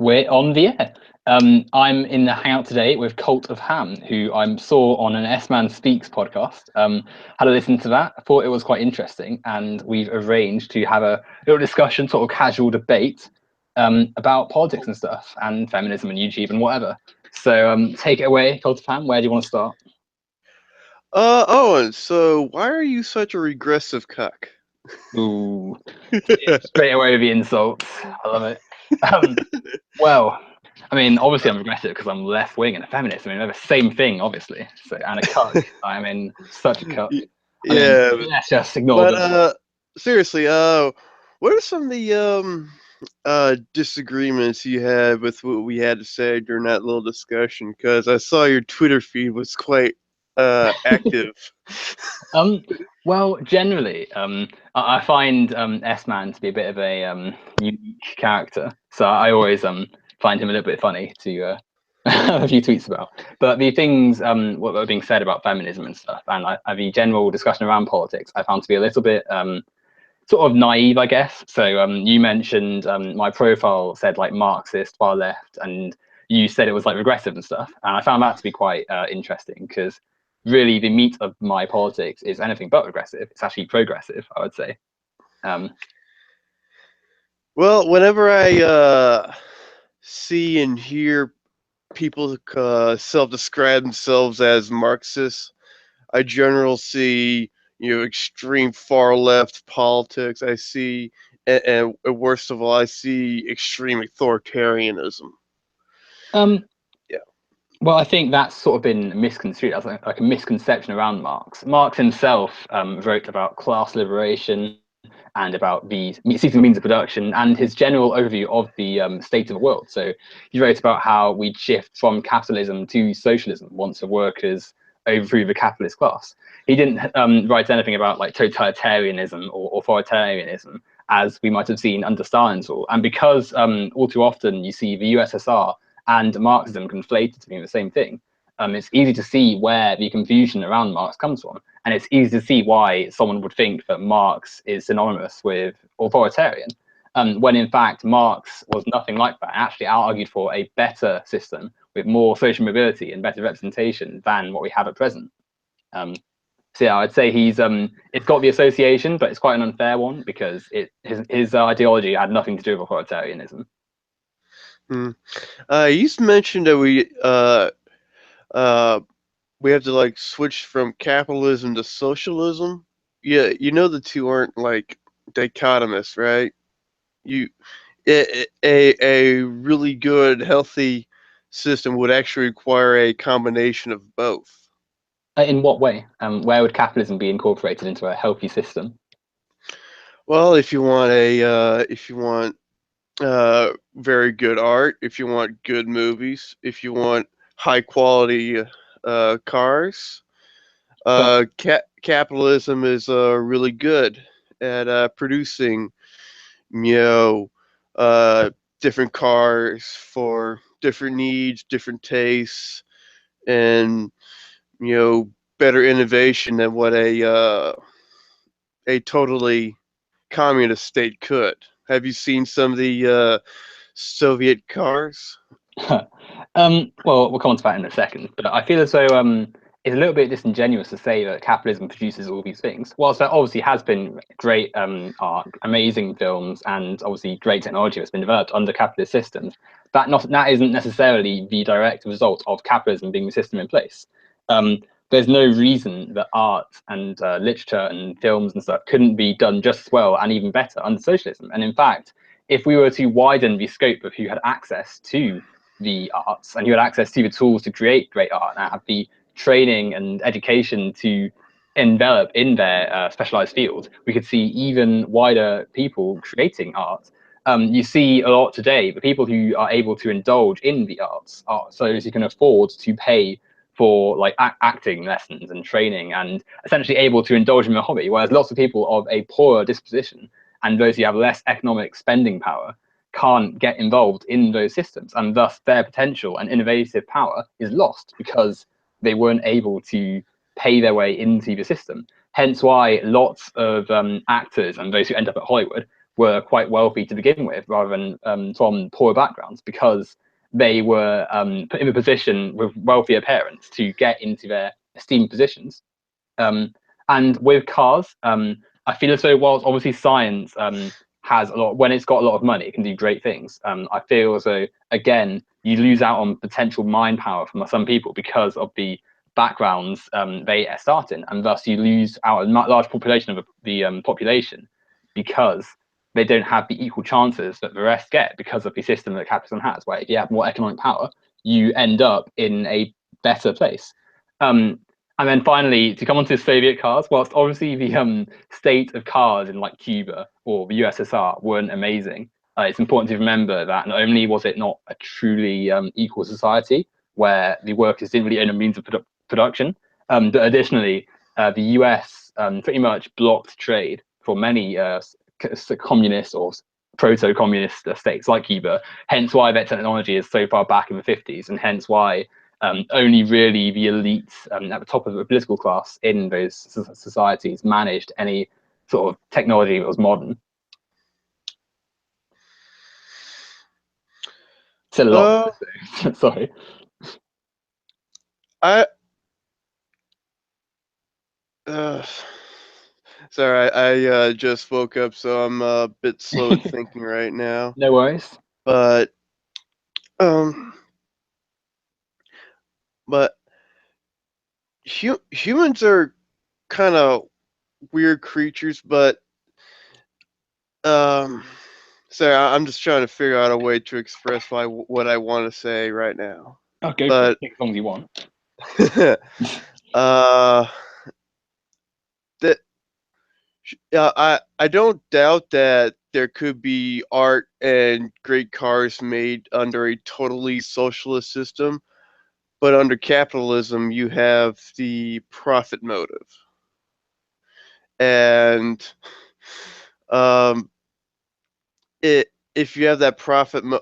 We're on the air. I'm in the hangout today with Cult of Ham, who I saw on an S-Man Speaks podcast. Had a listen to that. I thought it was quite interesting, and we've arranged to have a little discussion, sort of casual debate about politics and stuff, and feminism and YouTube and whatever. So take it away, Cult of Ham. Where do you want to start? Owen, so why are you such a regressive cuck? Ooh, straight away with the insults. I love it. Well, I mean, obviously I'm aggressive because I'm left wing and a feminist. I mean, they're the same thing, obviously. So, and a cuck. I'm in such a cuck. I mean, Yeah, let's just ignore but them. seriously, what are some of the disagreements you had with what we had to say during that little discussion? Because I saw your Twitter feed was quite active. Well, generally, I find S-Man to be a bit of a unique character. So I always find him a little bit funny to have a few tweets about. But the things what were being said about feminism and stuff, and the general discussion around politics, I found to be a little bit sort of naive, I guess. So you mentioned my profile said like Marxist, far left, and you said it was like regressive and stuff. And I found that to be quite interesting because really the meat of my politics is anything but regressive. It's actually progressive, I would say. Um, Well, whenever I see and hear people self-describe themselves as Marxists, I generally see, extreme far left politics. I see, and worst of all, I see extreme authoritarianism. um, Yeah. well, I think that's sort of been misconstrued as like a misconception around Marx. Marx himself wrote about class liberation and about the ceasing the means of production and his general overview of the state of the world. So he wrote about how we'd shift from capitalism to socialism once the workers overthrew the capitalist class. He didn't write anything about like totalitarianism or authoritarianism as we might have seen under Stalin's rule. And because all too often you see the USSR and Marxism conflated to being the same thing, it's easy to see where the confusion around Marx comes from. And it's easy to see why someone would think that Marx is synonymous with authoritarian, when in fact Marx was nothing like that. Actually, argued for a better system with more social mobility and better representation than what we have at present. So yeah, I'd say he's it's got the association, but it's quite an unfair one because his ideology had nothing to do with authoritarianism. Hmm. You mentioned that uh, we have to like switch from capitalism to socialism. Yeah, the two aren't like dichotomous, right? You a really good healthy system would actually require a combination of both. In what way? Where would capitalism be incorporated into a healthy system? Well, if you want very good art, if you want good movies, if you want high quality cars, But capitalism is really good at producing, you know, different cars for different needs, different tastes, and better innovation than what a totally communist state could. Have you seen some of the Soviet cars? well, we'll come on to that in a second. But I feel as though it's a little bit disingenuous to say that capitalism produces all these things. Whilst there obviously has been great art, amazing films, and obviously great technology that's been developed under capitalist systems, that isn't necessarily the direct result of capitalism being the system in place. There's no reason that art and literature and films and stuff couldn't be done just as well and even better under socialism. And in fact, if we were to widen the scope of who had access to the arts and who had access to the tools to create great art and have the training and education to envelop in their specialized field, we could see even wider people creating art. You see a lot today, the people who are able to indulge in the arts are those who can afford to pay for like acting lessons and training and essentially able to indulge in a hobby, whereas lots of people of a poorer disposition and those who have less economic spending power can't get involved in those systems, and thus their potential and innovative power is lost because they weren't able to pay their way into the system. Hence why lots of actors and those who end up at Hollywood were quite wealthy to begin with, rather than from poorer backgrounds, because they were put in a position with wealthier parents to get into their esteemed positions. And with cars, I feel as though whilst obviously science has a lot, when it's got a lot of money, it can do great things. I feel as though, again, you lose out on potential mind power from some people because of the backgrounds they start in, and thus you lose out a large population of the population because they don't have the equal chances that the rest get because of the system that capitalism has, where if you have more economic power, you end up in a better place. And then finally, to come on to Soviet cars, whilst obviously the state of cars in like Cuba or the USSR weren't amazing, it's important to remember that not only was it not a truly equal society where the workers didn't really own a means of production, but additionally, the US pretty much blocked trade for many communist or proto-communist states like Cuba, hence why their technology is so far back in the 50s, and hence why only really the elites at the top of the political class in those societies managed any sort of technology that was modern. Said a lot. Sorry. Sorry, I just woke up, so I'm a bit slow at thinking right now. No worries. But humans are kind of weird creatures, but sorry, I'm just trying to figure out a way to express what I want to say right now. Oh, go for it. Take as long as you want. That I don't doubt that there could be art and great cars made under a totally socialist system, but under capitalism you have the profit motive, and if you have that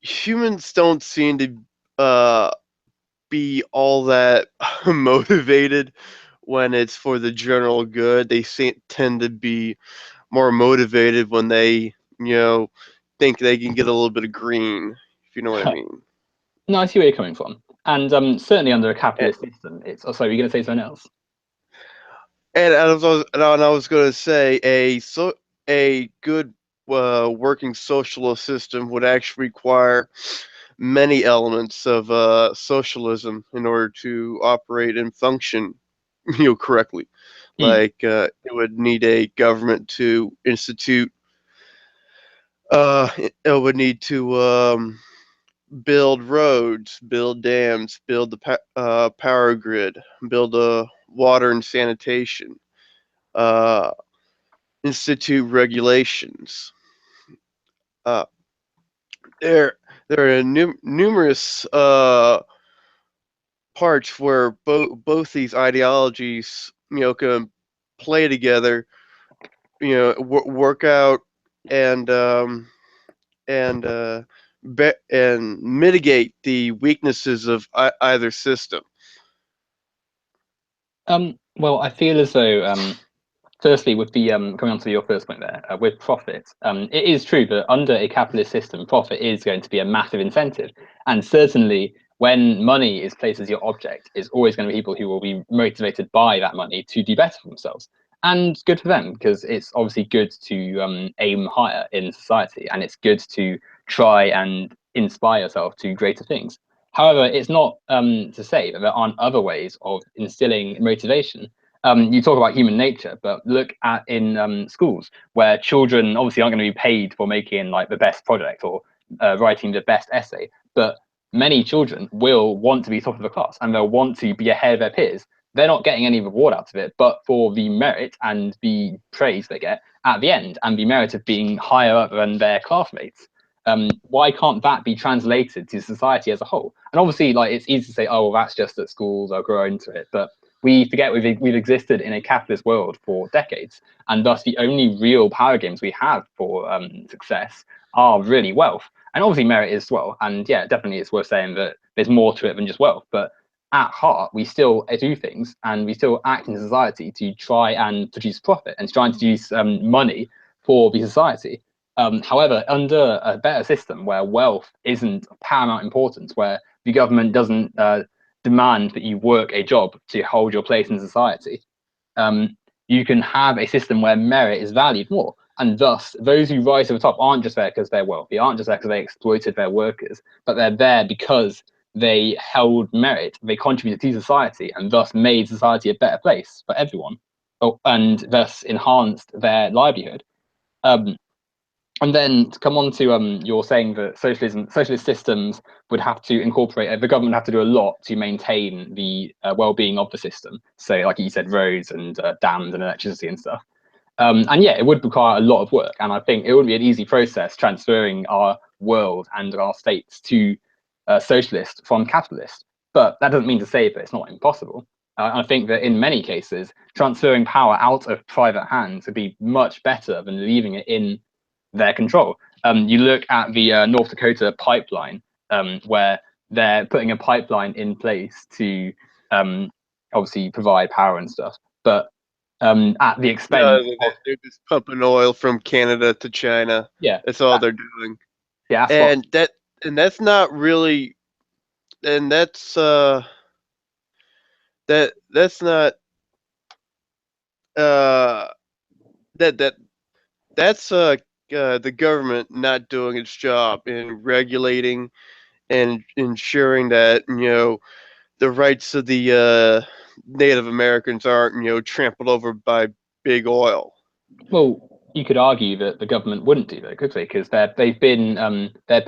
humans don't seem to be all that motivated when it's for the general good. They tend to be more motivated when they, think they can get a little bit of green, if you know what I mean. No, I see where you're coming from. And certainly under a capitalist system, it's. Oh, sorry, you're going to say something else? And I was going to say a good working socialist system would actually require many elements of socialism in order to operate and function, correctly. Like it would need a government to institute. It would need to build roads, build dams, build the power grid, build water and sanitation, institute regulations. There are numerous parts where both these ideologies, can play together, work out and and mitigate the weaknesses of either system. Well, I feel as though, firstly, with the coming on to your first point there, with profit, it is true that under a capitalist system, profit is going to be a massive incentive, and certainly when money is placed as your object, it's always going to be people who will be motivated by that money to do better for themselves. And good for them, because it's obviously good to aim higher in society, and it's good to try and inspire yourself to greater things. However, it's not to say that there aren't other ways of instilling motivation. You talk about human nature, but look at in schools where children obviously aren't going to be paid for making like the best project or writing the best essay, but many children will want to be top of the class and they'll want to be ahead of their peers. They're not getting any reward out of it, but for the merit and the praise they get at the end and the merit of being higher up than their classmates. Why can't that be translated to society as a whole? And obviously, like it's easy to say, oh, well, that's just at schools, I'll grow into it. But we forget we've existed in a capitalist world for decades, and thus the only real power games we have for success are really wealth, and obviously merit as well. And yeah, definitely, it's worth saying that there's more to it than just wealth. But at heart, we still do things, and we still act in society to try and produce profit and try and produce money for the society. However, under a better system where wealth isn't of paramount importance, where the government doesn't demand that you work a job to hold your place in society, you can have a system where merit is valued more. And thus, those who rise to the top aren't just there because they're wealthy, aren't just there because they exploited their workers, but they're there because they held merit, they contributed to society, and thus made society a better place for everyone, and thus enhanced their livelihood. Um, and then to come on to you're saying that socialist systems would have to incorporate, the government would have to do a lot to maintain the well-being of the system. So, like you said, roads and dams and electricity and stuff. And yeah, it would require a lot of work, and I think it wouldn't be an easy process transferring our world and our states to socialist from capitalist. But that doesn't mean to say that it's not impossible. I think that in many cases, transferring power out of private hands would be much better than leaving it in their control. You look at the North Dakota pipeline, where they're putting a pipeline in place to obviously provide power and stuff, but at the expense No, of, they're just pumping oil from Canada to China. yeah, That's all that, they're doing, yeah, that's what. and that's not really, and that's not uh that that that's the government not doing its job in regulating and ensuring that the rights of the Native Americans aren't trampled over by big oil. Well, you could argue that the government wouldn't do that, could they? Because they've been they're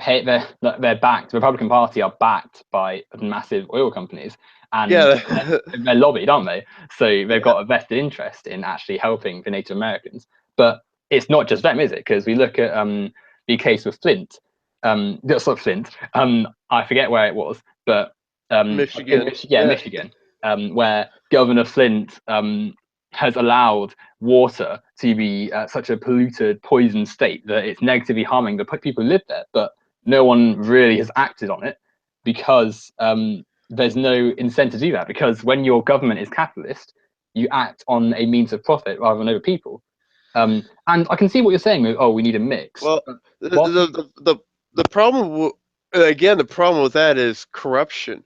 backed. The Republican Party are backed by massive oil companies, and Yeah, they're lobbied, aren't they? So they've yeah. got a vested interest in actually helping the Native Americans. But it's not just them, is it? Because we look at the case with Flint. That's not Flint. I forget where it was, but Michigan. Yeah, Yeah. Michigan, where Governor Flint has allowed water to be such a polluted, poisoned state that it's negatively harming the people who live there. But no one really has acted on it because there's no incentive to do that. Because when your government is capitalist, you act on a means of profit rather than over people. And I can see what you're saying. Oh, we need a mix. Well, But the whilst the the, the, the problem again, the problem with that is corruption.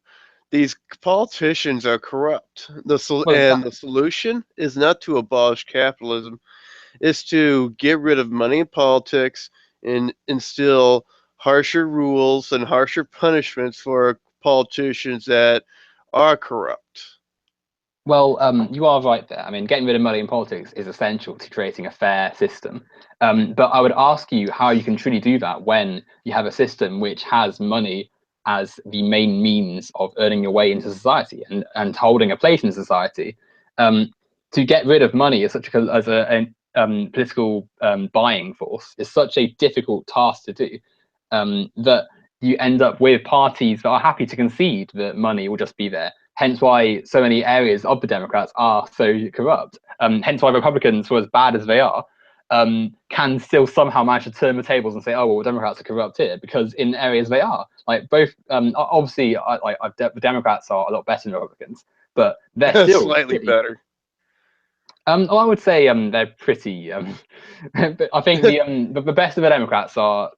These politicians are corrupt. well, And the exactly. solution is not to abolish capitalism, is to get rid of money in politics and instill harsher rules and harsher punishments for politicians that are corrupt. Well, you are right there. I mean, getting rid of money in politics is essential to creating a fair system. But I would ask you how you can truly do that when you have a system which has money as the main means of earning your way into society and holding a place in society. Um, to get rid of money as such a political buying force is such a difficult task to do, that you end up with parties that are happy to concede that money will just be there. Hence why so many areas of the Democrats are so corrupt. Hence why Republicans, for as bad as they are, can still somehow manage to turn the tables and say, "Oh, well, Democrats are corrupt here," because in areas they are. Like both, obviously, the Democrats are a lot better than Republicans, but they're still Slightly pretty. better. I would say they're pretty. I think the best of the Democrats are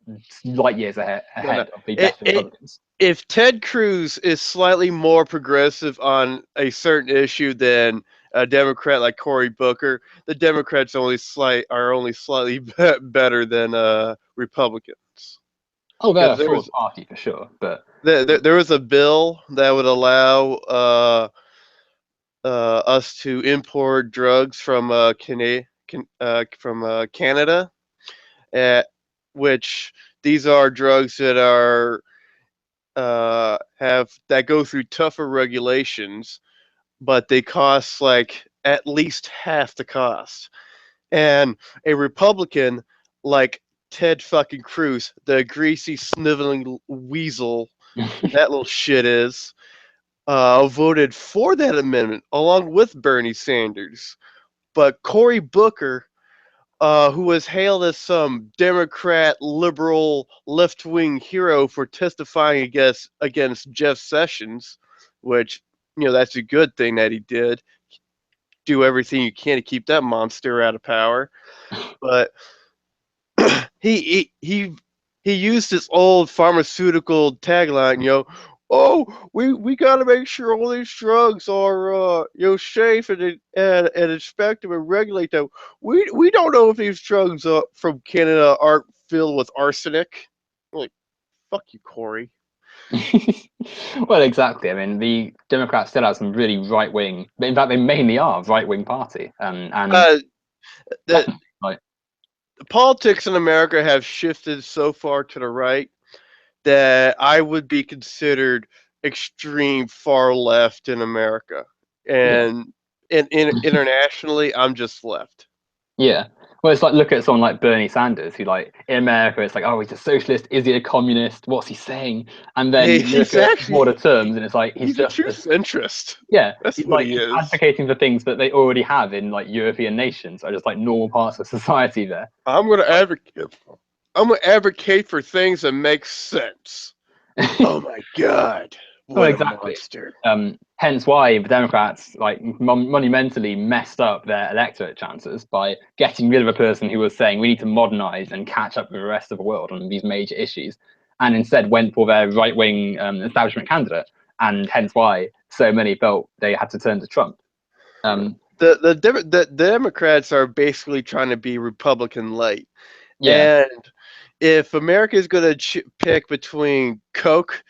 light years No, no. ahead of the It, best of the it, Republicans. if Ted Cruz is slightly more progressive on a certain issue than a Democrat like Cory Booker, the Democrats are only slightly better than Republicans. Oh, they're Because a fraud party for sure, but there was a bill that would allow us to import drugs from Canada, at which these are drugs that are have that go through tougher regulations, but they cost like at least half the cost. And a Republican like Ted fucking Cruz, the greasy sniveling weasel that little shit is, voted for that amendment along with Bernie Sanders. But Cory Booker, who was hailed as some Democrat, liberal, left wing hero for testifying against Jeff Sessions, which, that's a good thing that he did. Do everything you can to keep that monster out of power. But he used this old pharmaceutical tagline, oh, we got to make sure all these drugs are safe and inspect them and regulate them. We don't know if these drugs from Canada aren't filled with arsenic. I'm like, fuck you, Corey. Well, exactly. I mean, the Democrats still have some really right wing. In fact, they mainly are right wing party. And Uh, the, like, the politics in America have shifted so far to the right that I would be considered extreme far left in America, yeah, and internationally, I'm just left. yeah. Well, it's like look at someone like Bernie Sanders, who like in America, it's like, oh, he's a socialist. Is he a communist? What's he saying? And then you He's look at broader actually terms, and it's like he's he's a just true centrist. yeah, That's he's what like he he's is. advocating for things that they already have in like European nations, or just like normal parts of society there. I'm gonna Like, advocate. I'm gonna advocate for things that make sense. Oh my god, well, what a exactly. monster! Hence why the Democrats like monumentally messed up their electorate chances by getting rid of a person who was saying we need to modernize and catch up with the rest of the world on these major issues, and instead went for their right-wing establishment candidate, and hence why so many felt they had to turn to Trump. The Democrats are basically trying to be Republican light, Yeah, and if America is going to pick between Coke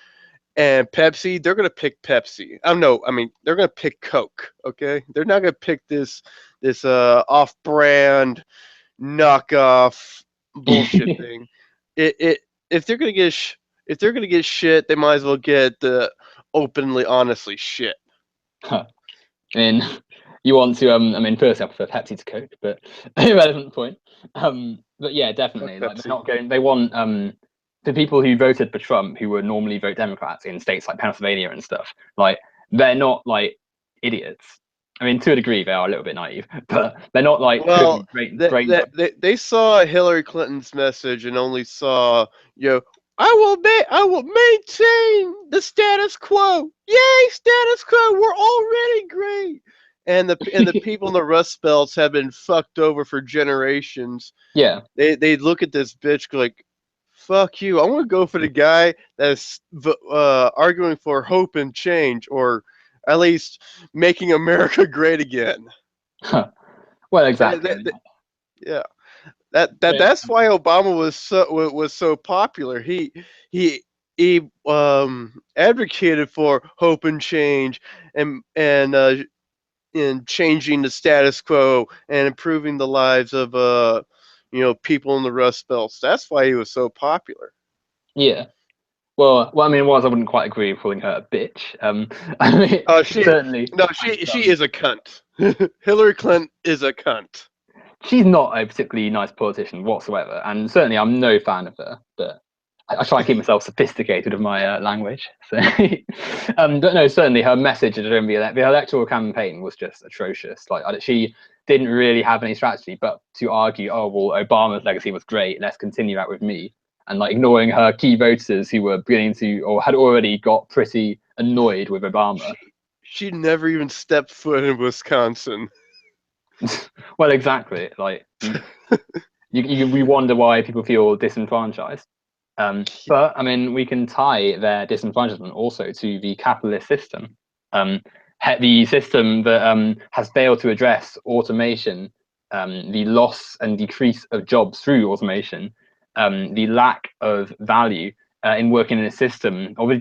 and Pepsi, they're going to pick Pepsi. No, I mean they're going to pick Coke. Okay, they're not going to pick this off-brand knockoff bullshit thing. It if they're going to get if they're going to get shit, they might as well get the openly honestly shit. I mean, you want to I mean, personally, I prefer Pepsi to Coke, but irrelevant point. But yeah, Fuck definitely, like they're Pepsi. not going. They want the people who voted for Trump, who would normally vote Democrats in states like Pennsylvania and stuff. Like they're not like idiots. I mean, to a degree, they are a little bit naive, but they're not like Well, totally brain dead. they saw Hillary Clinton's message and only saw, I will maintain the status quo. Yay, status quo. We're already great. And the people in the Rust Belts have been fucked over for generations. Yeah, They look at this bitch like, fuck you. I want to go for the guy that's arguing for hope and change, or at least making America great again. well, That, exactly. that, I mean, that- yeah. yeah, That's why Obama was so popular. He he advocated for hope and change and in changing the status quo and improving the lives of people in the Rust Belts. That's why he was so popular. yeah. Well, I mean, whilst I wouldn't quite agree with calling her a bitch, I mean, Oh, she certainly, no, like, she is a cunt. Hillary Clinton is a cunt. she's not a particularly nice politician whatsoever, and certainly I'm no fan of her. But I try and keep myself sophisticated with my language. So, but no, certainly her message during the electoral campaign was just atrocious. Like she didn't really have any strategy, but to argue, oh well, Obama's legacy was great, let's continue that with me, and like ignoring her key voters who were beginning to or had already got pretty annoyed with Obama. She never even stepped foot in Wisconsin. Well, exactly. Like we wonder why people feel disenfranchised. But I mean, we can tie their disenfranchisement also to the capitalist system, um, the system that has failed to address automation, the loss and decrease of jobs through automation, the lack of value in working in a system, or the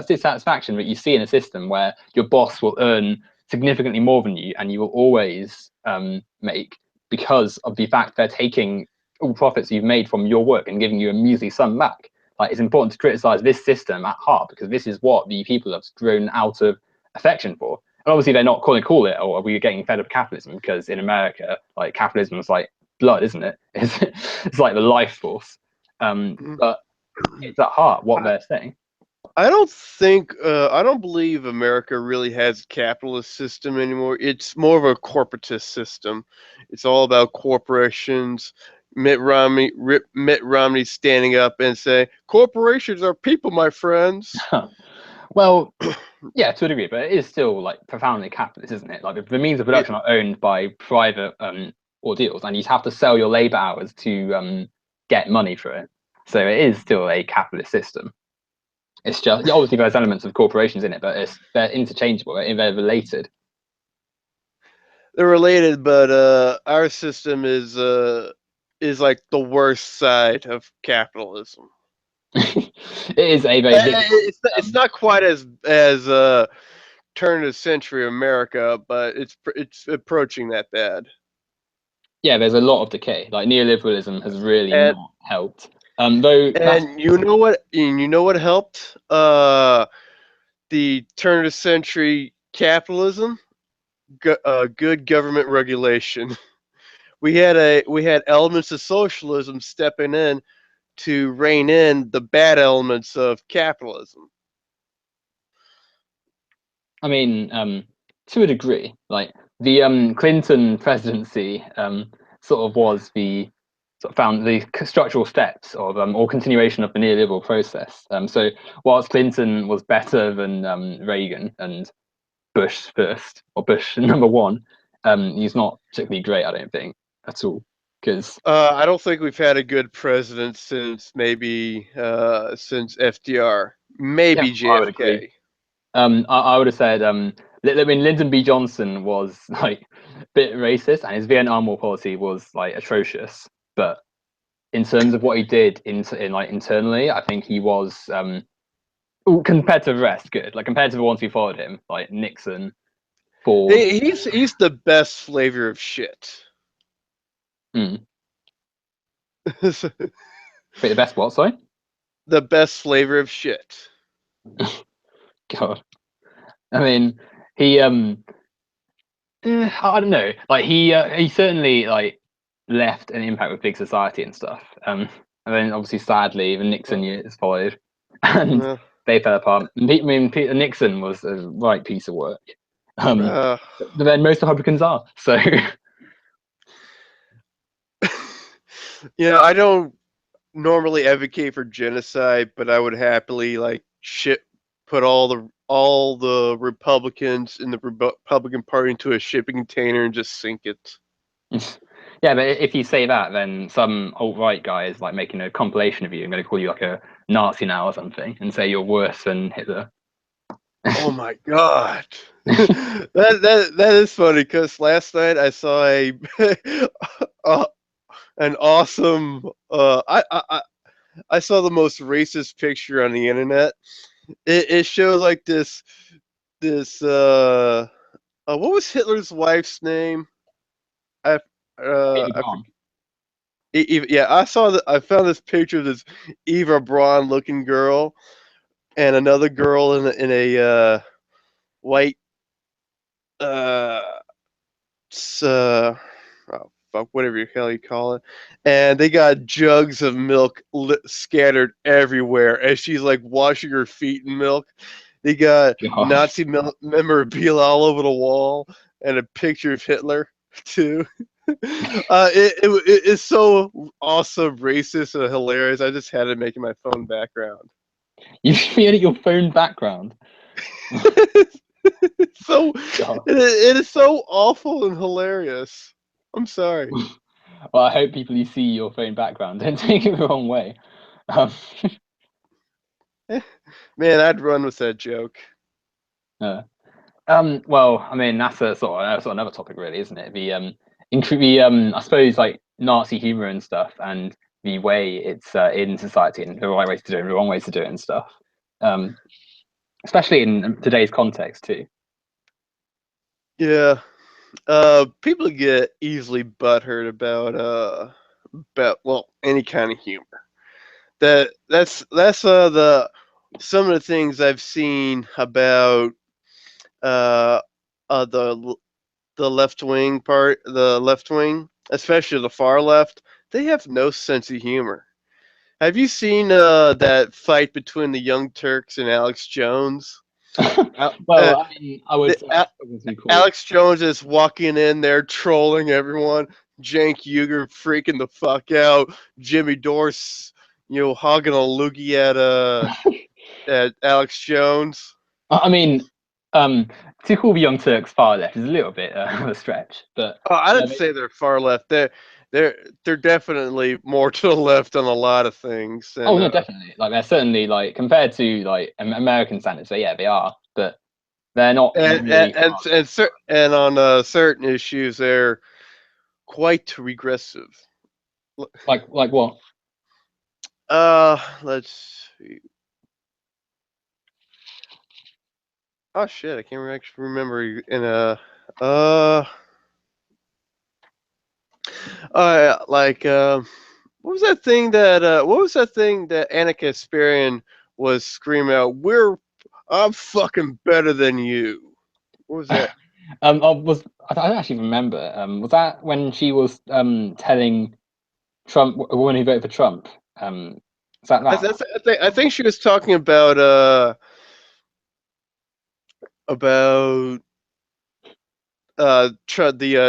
dissatisfaction that you see in a system where your boss will earn significantly more than you, and you will always make because of the fact they're taking all profits you've made from your work and giving you a measly sum back. Like it's important to criticize this system at heart because this is what the people have grown out of affection for. And obviously they're not calling call it, or are we getting fed up with capitalism? Because in America, like capitalism is like blood, isn't it? It's like the life force. But it's at heart what they're saying. I don't believe America really has a capitalist system anymore. It's more of a corporatist system. It's all about corporations. Mitt Romney standing up and saying, "Corporations are people, my friends." Well, yeah, to a degree, but it is still like profoundly capitalist, isn't it? Like the means of It, production are owned by private ordeals, and you have to sell your labor hours to get money for it. So it is still a capitalist system. It's just obviously there's elements of corporations in it, but they're interchangeable. They're related. They're related, but our system is like the worst side of capitalism. It is a very difficult. It's not quite as turn of the century America, but it's approaching that bad. Yeah, there's a lot of decay. Like neoliberalism has really And not helped. Though that's you know what? You know what helped? The turn of the century capitalism. Good government regulation. We had elements of socialism stepping in to rein in the bad elements of capitalism. I mean, to a degree, like the Clinton presidency sort of was the sort of found the structural steps of or continuation of the neoliberal process. So whilst Clinton was better than Reagan and Bush first or Bush number one, he's not particularly great, I don't think, at all. Because I don't think we've had a good president since maybe since FDR, yeah, maybe I would agree. JFK. I would have said, I mean, Lyndon B. Johnson was like a bit racist, and his Vietnam War policy was like atrocious. But in terms of what he did in like internally, I think he was compared to the rest, good. Like compared to the ones who followed him, like Nixon, Ford. He's the best flavor of shit. Mm. Wait, the best what? Sorry. The best flavor of shit. God, I mean, he I don't know. Like he certainly like left an impact with big society and stuff. And then obviously, sadly, the Nixon years followed, and Uh, they fell apart. I mean, Nixon was a right piece of work. Um, uh, but then most Republicans are. So I don't normally advocate for genocide, but I would happily like ship put all the Republicans in the Republican Party into a shipping container and just sink it. yeah, but if you say that, then some alt-right guy is like making a compilation of you. I'm going to call you like a Nazi now or something, and say you're worse than Hitler. Oh my god. That is funny because last night I saw a an awesome I saw the most racist picture on the internet. It shows like this what was Hitler's wife's name? I I yeah, I found this picture of this Eva Braun looking girl and another girl in a white uh, oh, fuck, whatever the hell you call it, and they got jugs of milk scattered everywhere as she's like washing her feet in milk. They got Gosh. Nazi memorabilia all over the wall and a picture of Hitler too. It's so awesome, racist, and hilarious. I just had it making my phone background. You made it your phone background. So God. it is so awful and hilarious. I'm sorry. Well, I hope people who see your phone background don't take it the wrong way. Um, Man, I'd run with that joke. uh, well, I mean, that's a sort of another topic, really, isn't it? I suppose, like Nazi humor and stuff, and the way it's in society, and the right ways to do it, and the wrong ways to do it, and stuff. Um, especially in today's context too. Yeah. People get easily butthurt about well any kind of humor. That's the some of the things I've seen about uh, the left wing the left wing, especially the far left. They have no sense of humor. Have you seen that fight between the Young Turks and Alex Jones? Uh, Well, I mean, I would say the, it's too cool. Alex Jones is walking in there trolling everyone. Cenk Uygur freaking the fuck out. Jimmy Dore, hogging a loogie at Alex Jones. I mean, to call the Young Turks far left is a little bit of a stretch, but Oh, I yeah, didn't say they're far left. they're definitely more to the left on a lot of things, Oh and no, definitely. Like they're certainly like compared to like American standards. So yeah, they are, but they're not really far. and on certain issues, they're quite regressive. Like what? Let's see. Oh shit, I can't actually remember in a uh like what was that thing that Anna Kasparian was screaming out? I'm fucking better than you. What was that? I don't actually remember. Was that when she was telling Trump, a woman who voted for Trump? Is that I, that th- one? I think she was talking about the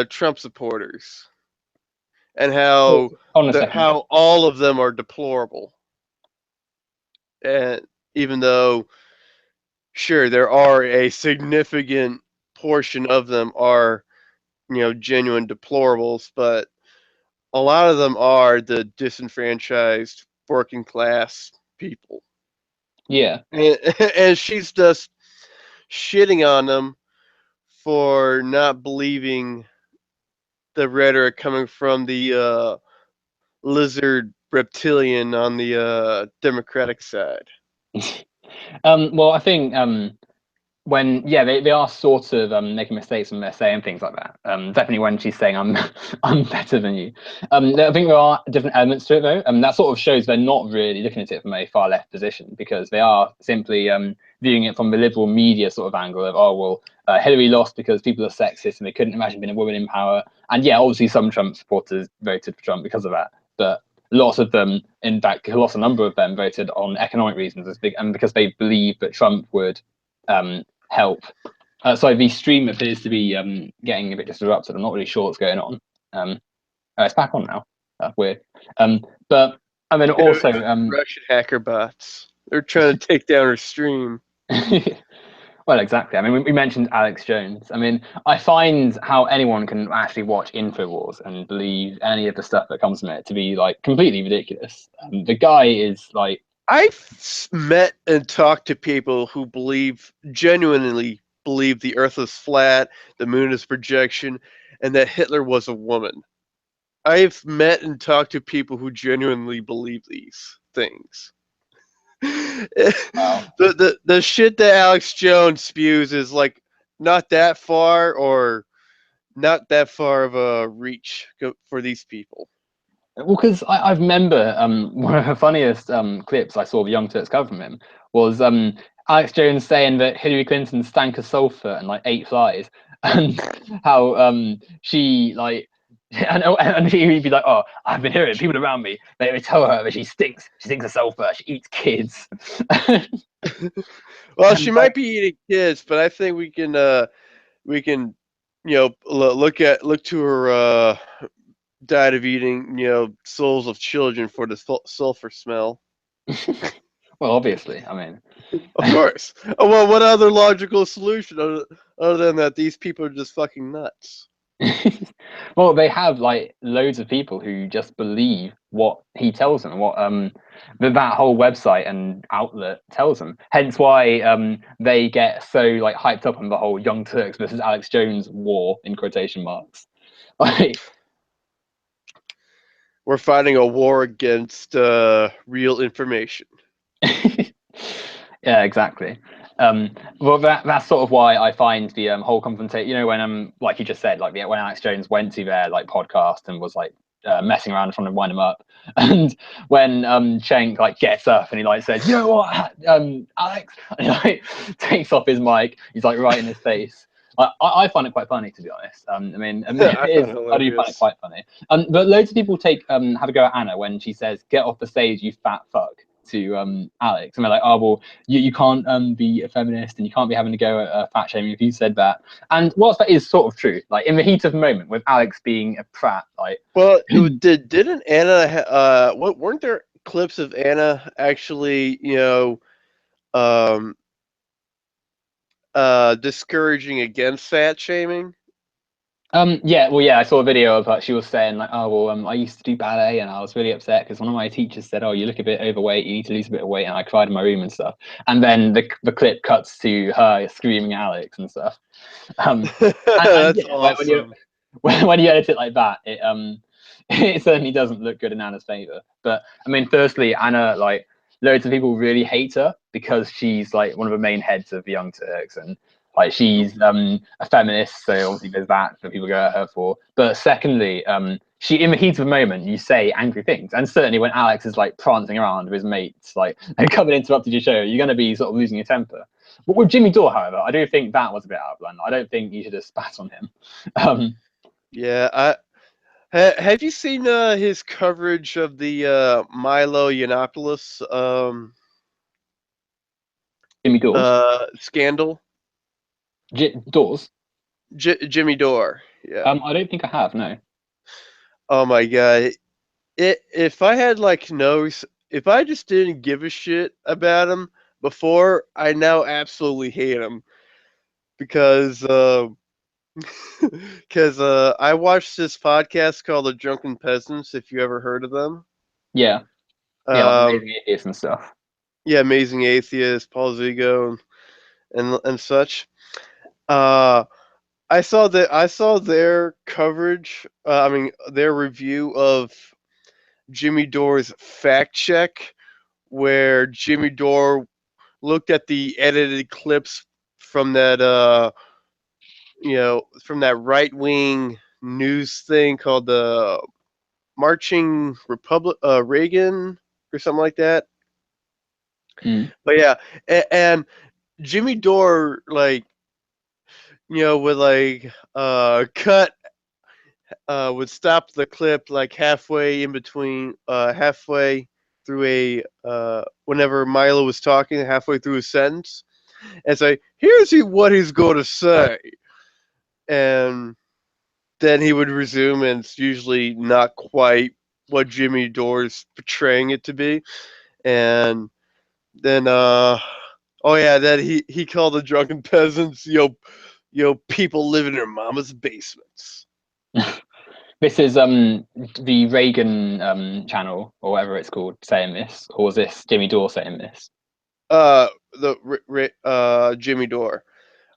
Trump supporters and Oh, hold on a second. how all of them are deplorable, and even though sure there are a significant portion of them are genuine deplorables, but a lot of them are the disenfranchised working class people, Yeah. and, and she's just shitting on them for not believing the rhetoric coming from the lizard reptilian on the Democratic side. Well, I think when they are sort of making mistakes when they're saying things like that. Definitely when she's saying I'm I'm better than you. I think there are different elements to it though. That sort of shows they're not really looking at it from a far left position because they are simply viewing it from the liberal media sort of angle of oh well Hillary lost because people are sexist and they couldn't imagine being a woman in power. And yeah, obviously some Trump supporters voted for Trump because of that, but lots of them, in fact, a number of them voted on economic reasons and because they believe that Trump would help. So the stream appears to be getting a bit disrupted. I'm not really sure what's going on. It's back on now. Weird. But I mean, also, It's Russian hacker bots. They're trying to take down her stream. well, exactly. I mean, we mentioned Alex Jones. I mean, I find how anyone can actually watch Infowars and believe any of the stuff that comes from it to be like completely ridiculous. The guy is like, I've met and talked to people who genuinely believe the Earth is flat, the moon is projection, and that Hitler was a woman. I've met and talked to people who genuinely believe these things. wow. The shit that Alex Jones spews is like not that far or not that far of a reach for these people. Well, because I remember one of the funniest clips I saw of Young Turks cover from him was Alex Jones saying that Hillary Clinton stank of sulfur and like ate flies, and how she like. And he'd be like, "Oh, I've been hearing people around me. They tell her that she stinks. She stinks of sulfur. She eats kids." Well, And she like, might be eating kids, but I think we can look to her diet of eating souls of children for the sulfur smell. well, obviously, I mean, Of course. Oh, well, what other logical solution other than that? These people are just fucking nuts. well, they have like loads of people who just believe what he tells them, what that whole website and outlet tells them. Hence why they get so like hyped up on the whole Young Turks versus Alex Jones war in quotation marks. Like, We're fighting a war against real information. yeah, exactly. Well, that's sort of why I find the whole confrontation. You know, when like you just said, like when Alex Jones went to their like podcast and was like messing around trying to wind him up, and when Cenk like gets up and he like says, "You know what, Alex," and he like takes off his mic, he's like right in his face. I find it quite funny to be honest. It I is. found it I do find it hilarious. quite funny. But loads of people take have a go at Anna when she says, "Get off the stage, you fat fuck," to Alex, and they're like, "Oh well, you can't be a feminist and you can't be having to go at fat shaming if you said that." And whilst that is sort of true, like in the heat of the moment with Alex being a prat, like Well, didn't Anna? What weren't there clips of Anna actually? Um, discouraging against fat shaming. Yeah, well, yeah, I saw a video of her. She was saying like, "Oh, well, I used to do ballet, and I was really upset because one of my teachers said, oh, you look a bit overweight. You need to lose a bit of weight.' And I cried in my room and stuff. And then the clip cuts to her screaming at Alex and stuff. Um, and That's yeah, when you awesome. when you edit it like that, it it certainly doesn't look good in Anna's favor. But I mean, firstly, Anna, like, loads of people really hate her because she's like one of the main heads of the Young Turks, and like she's a feminist, so obviously there's that that people go at her for. But secondly, she in the heat of the moment you say angry things, and certainly when Alex is like prancing around with his mates, like and come and interrupted your show, you're going to be sort of losing your temper. But with Jimmy Dore, however, I do think that was a bit out of line. I don't think you should have spat on him. Um, Yeah, have you seen his coverage of the Milo Yiannopoulos Jimmy Dawes, scandal? Dawes. Jimmy Dore. Yeah. I don't think I have. No. Oh my god. If I had like if I just didn't give a shit about him before, I now absolutely hate him because because I watched this podcast called The Drunken Peasants. If you ever heard of them, Yeah. Yeah, like um, amazing atheists and stuff. yeah, Amazing Atheist, Paul Zigo, and such. Uh, I saw their coverage. I mean, their review of Jimmy Dore's fact check, where Jimmy Dore looked at the edited clips from that from that right wing news thing called the Marching Republic Reagan or something like that. Mm. But yeah, and Jimmy Dore like would like cut would stop the clip like halfway in between halfway through a whenever Milo was talking halfway through a sentence and say what he's going to say, and then he would resume, and it's usually not quite what Jimmy Dore's portraying it to be. And then, oh yeah, then he called the drunken peasants, people living in their mama's basements. This is the Reagan channel or whatever it's called saying this, or was this Jimmy Dore saying this? Jimmy Dore.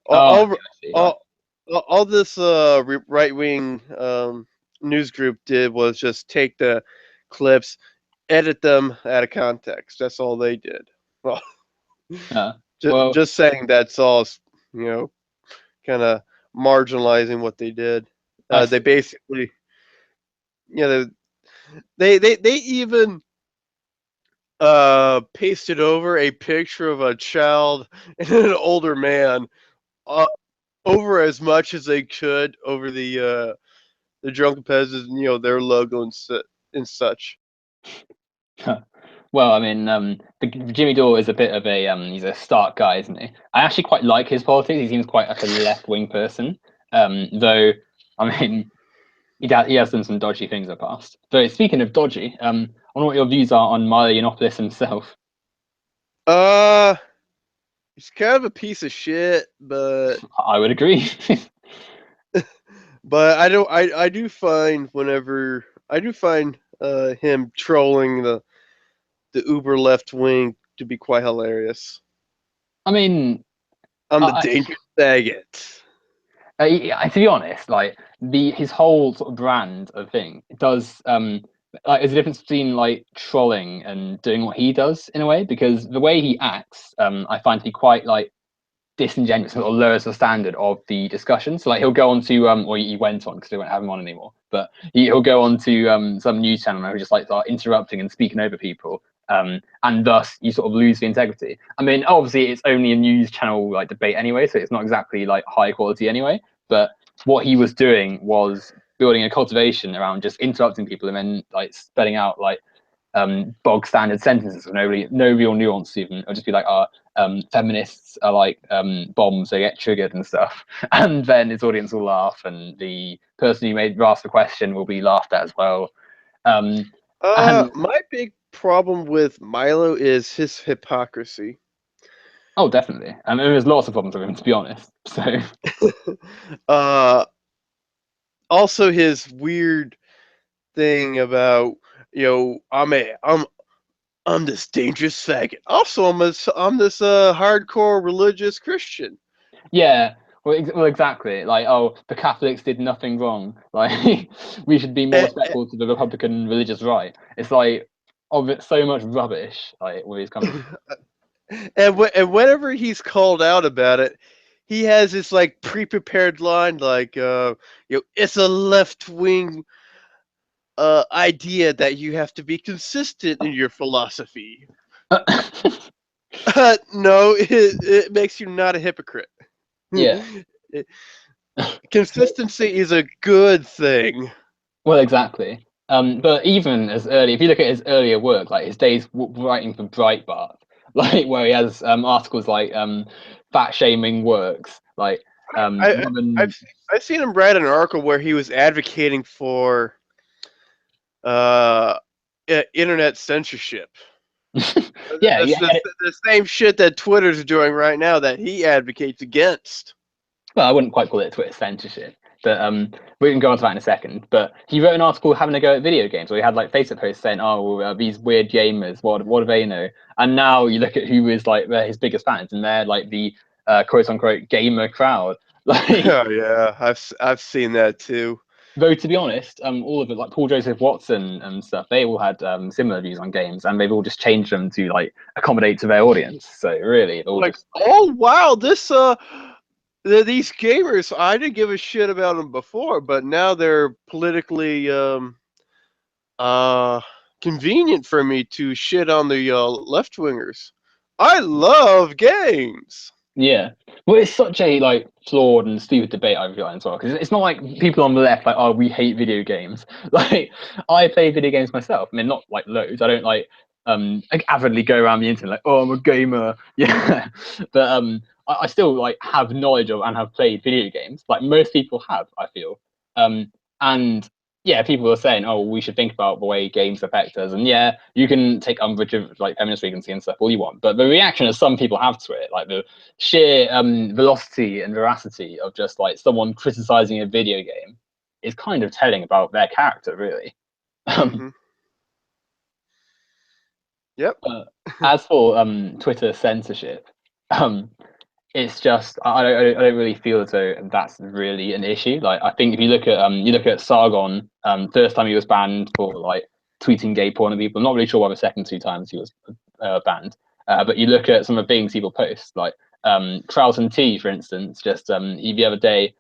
All, Oh, all, I see. Right. all, all this right wing news group did was just take the clips, edit them out of context. That's all they did. Well, Well, just saying that's all, you know, kind of marginalizing what they did. I They see. basically, they even pasted over a picture of a child and an older man uh, over as much as they could over the drunken peasants, their logo and such. Well, I mean, Jimmy Dore is a bit of a he's a stark guy, isn't he? I actually quite like his politics. He seems quite like a left wing person. Though, I mean, he has done some dodgy things in the past. So speaking of dodgy, I wonder what your views are on Milo Yiannopoulos himself. Uh, he's kind of a piece of shit, but I would agree. I don't. I do find whenever I do find him trolling the uber left wing to be quite hilarious. I mean, I'm the I, dangerous faggot. to be honest, like his whole sort of brand of thing does like there's a difference between like trolling and doing what he does in a way, because the way he acts I find to be quite like disingenuous or lowers the standard of the discussion. So like he'll go on to or he went on because they won't have him on anymore, but he'll go on to some news channel where he just like start interrupting and speaking over people, and thus you sort of lose the integrity. I mean, obviously it's only a news channel like debate anyway, so it's not exactly like high quality anyway. But what he was doing was building a cultivation around just interrupting people and then like spelling out like bog standard sentences with no real nuance to them. It'll just be like, feminists are like bombs, they get triggered and stuff. And then his audience will laugh, and the person who made asked the question will be laughed at as well. Um, and My big problem with Milo is his hypocrisy. oh, definitely. I mean, there's lots of problems with him, to be honest. So uh, also his weird thing about I'm this dangerous faggot. Also, I'm this hardcore religious Christian. Yeah, well, exactly. Like, oh, the Catholics did nothing wrong. Like, we should be more And, respectful to the Republican religious right. It's like, oh, it's so much rubbish. Like, where he's coming from. and whenever he's called out about it, he has this like pre-prepared line like, it's a left-wing idea that you have to be consistent in your philosophy. No, it makes you not a hypocrite. Yeah. Consistency is a good thing. Well, exactly. But even as early, if you look at his earlier work, like his days writing for Breitbart, like where he has articles like fat shaming works, like I, woman. I've seen him write an article where he was advocating for uh, internet censorship. Yeah, That's yeah. the same shit that Twitter's doing right now that he advocates against. Well, I wouldn't quite call it Twitter censorship, but we can go on to that in a second. But he wrote an article having a go at video games, where he had like Facebook posts saying, "Oh, well, these weird gamers, what do they know?" And now you look at who is like they're his biggest fans, and they're like the quote unquote gamer crowd. Like, Oh yeah, I've seen that too. though to be honest, all of it, like Paul Joseph Watson and stuff, they all had similar views on games, and they've all just changed them to like accommodate to their audience. So really, it all Like, just oh wow, these gamers, I didn't give a shit about them before, but now they're politically uh convenient for me to shit on the left wingers. I love games. yeah. Well, it's such a like flawed and stupid debate I feel as well, because it's not like people on the left like, oh, we hate video games. Like, I play video games myself. I mean, not like loads. I don't like avidly go around the internet like, oh, I'm a gamer. Yeah, but I still like have knowledge of and have played video games. Like most people have, I feel. And yeah, people are saying, oh, we should think about the way games affect us. And yeah, you can take umbrage of like feminist frequency and stuff all you want, but the reaction that some people have to it, like the sheer velocity and veracity of just like someone criticizing a video game, is kind of telling about their character, really. Um, Mm-hmm. Yep. uh, as for Twitter censorship, um, it's just I don't really feel as though that's really an issue. Like I think if you look at Sargon, first time he was banned for like tweeting gay porn at people. I'm not really sure why the second two times he was banned. But you look at some of the things people post, like Trouton T, for instance. Just the other day,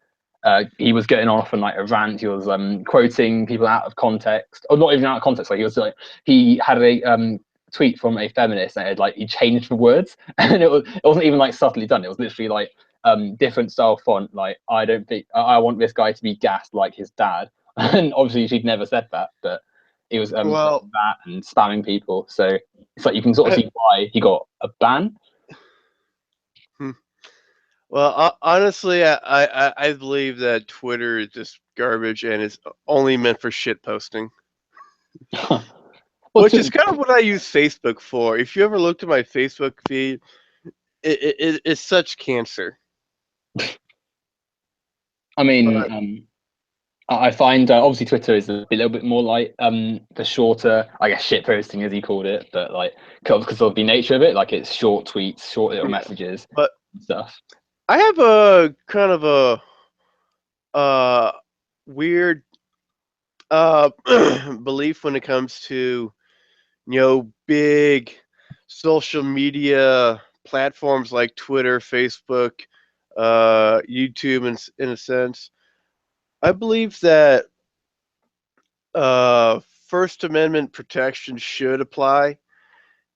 he was getting off on like a rant. He was quoting people out of context, or not even out of context. Like he had a tweet from a feminist and it, like he changed the words and it wasn't even like subtly done. It was literally like different style font, like I don't think I want this guy to be gassed like his dad. And obviously she'd never said that, but he was Well, saying that and spamming people, so it's like you can sort of I, see why he got a ban. hmm. Well, honestly, I believe that Twitter is just garbage and is only meant for shit posting, Well, which is kind of what I use Facebook for. If you ever looked at my Facebook feed, it's such cancer. I mean, But I find obviously Twitter is a little bit more like the shorter, I guess, shit posting as he called it, but like because of the nature of it, like it's short tweets, short little yeah, messages but and stuff. I have a kind of a uh weird belief when it comes to big social media platforms like Twitter, Facebook, YouTube, in a sense. I believe that First Amendment protection should apply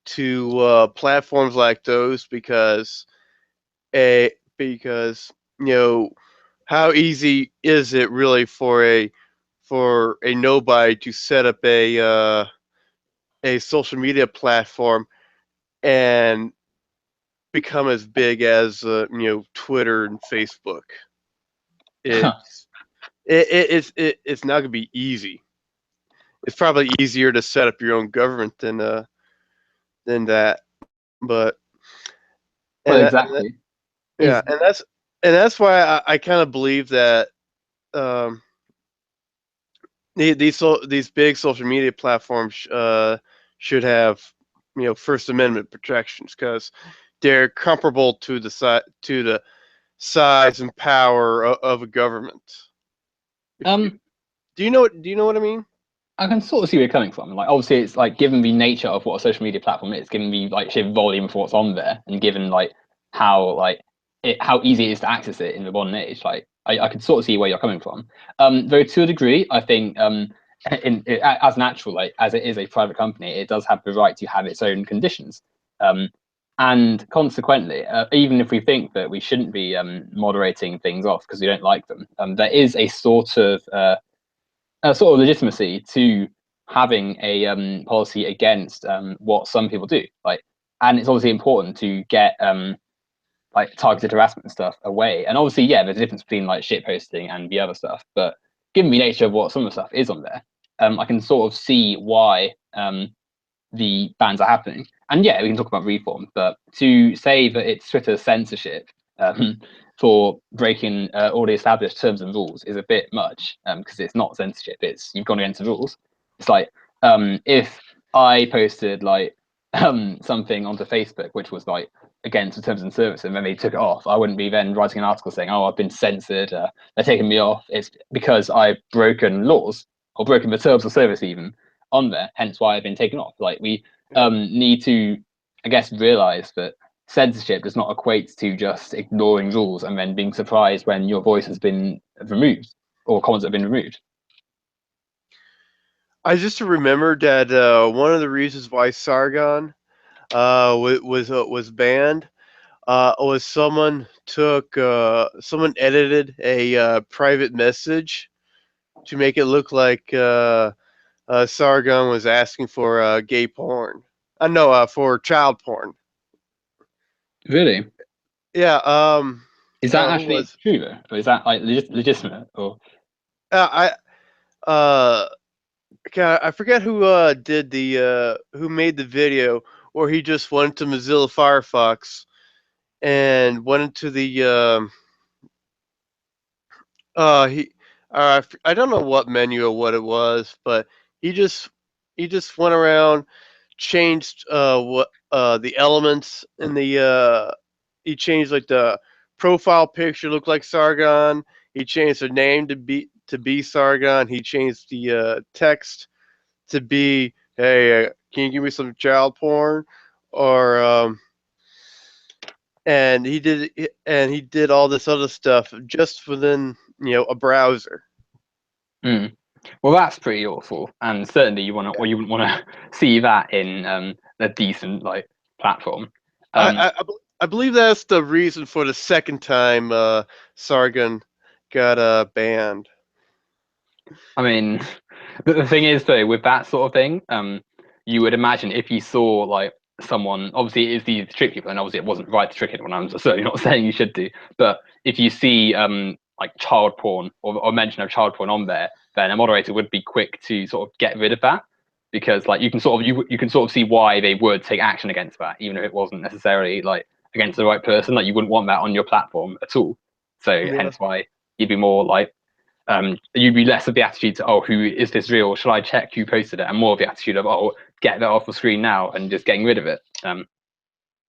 to platforms like those a because how easy is it really for a nobody to set up a social media platform and become as big as Twitter and Facebook. It's it's not gonna be easy. It's probably easier to set up your own government than that. But Well, and, exactly. yeah, Is and that's why I kind of believe that um, these big social media platforms should have First Amendment protections because they're comparable to the size and power of a government. If, Um, do you know what I mean? I can sort of see where you're coming from. Like, obviously, it's like given the nature of what a social media platform is, given the like sheer volume for what's on there, and given like how easy it is to access it in the modern age. Like, I can sort of see where you're coming from. Though to a degree, I think as natural, like as it is a private company, it does have the right to have its own conditions. Um, and consequently, even if we think that we shouldn't be moderating things off because we don't like them, there is a sort of legitimacy to having a policy against what some people do. Like, and it's obviously important to get like targeted harassment and stuff away. And obviously, yeah, there's a difference between like shit posting and the other stuff. But given the nature of what some of the stuff is on there, I can sort of see why the bans are happening. And yeah, we can talk about reform, but to say that it's Twitter censorship for breaking all the established terms and rules is a bit much because it's not censorship. It's you've gone against the rules. It's like if I posted like something onto Facebook which was like against the terms and service, and then they took it off, I wouldn't be then writing an article saying, "Oh, I've been censored. They're taking me off." It's because I've broken laws or broken the terms of service even on there. Hence why I've been taken off. Like we Yeah. need to, I guess, realize that censorship does not equate to just ignoring rules and then being surprised when your voice has been removed or comments have been removed. I just remembered that one of the reasons why Sargon was banned was someone edited a private message to make it look like Sargon was asking for gay porn. No, for child porn. Really? Yeah. Is that Who actually was? true though? Or is that like legitimate? Or I God, I forget who did the who made the video where he just went to Mozilla Firefox and went into the he I don't know what menu or what it was, but he just he just went around, changed what the elements in the he changed like the profile picture looked like Sargon. He changed the name to be Sargon. He changed the text to be, hey, can you give me some child porn? Or and he did all this other stuff just within a browser. mm. Well, that's pretty awful, and certainly you want to, or you wouldn't want to see that in a decent like platform. Um, I believe that's the reason for the second time Sargon got banned. I mean, the thing is though, with that sort of thing, you would imagine if you saw like someone, obviously it is easy to trick people, and obviously it wasn't right to trick anyone. I'm certainly not saying you should do, but if you see like child porn or mention of child porn on there, then a moderator would be quick to sort of get rid of that because like you can sort of see why they would take action against that, even if it wasn't necessarily like against the right person. Like you wouldn't want that on your platform at all. So Yeah. hence why you'd be more like you'd be less of the attitude to, oh, who is this real? Shall I check who posted it? And more of the attitude of, oh, get that off the screen now and just getting rid of it.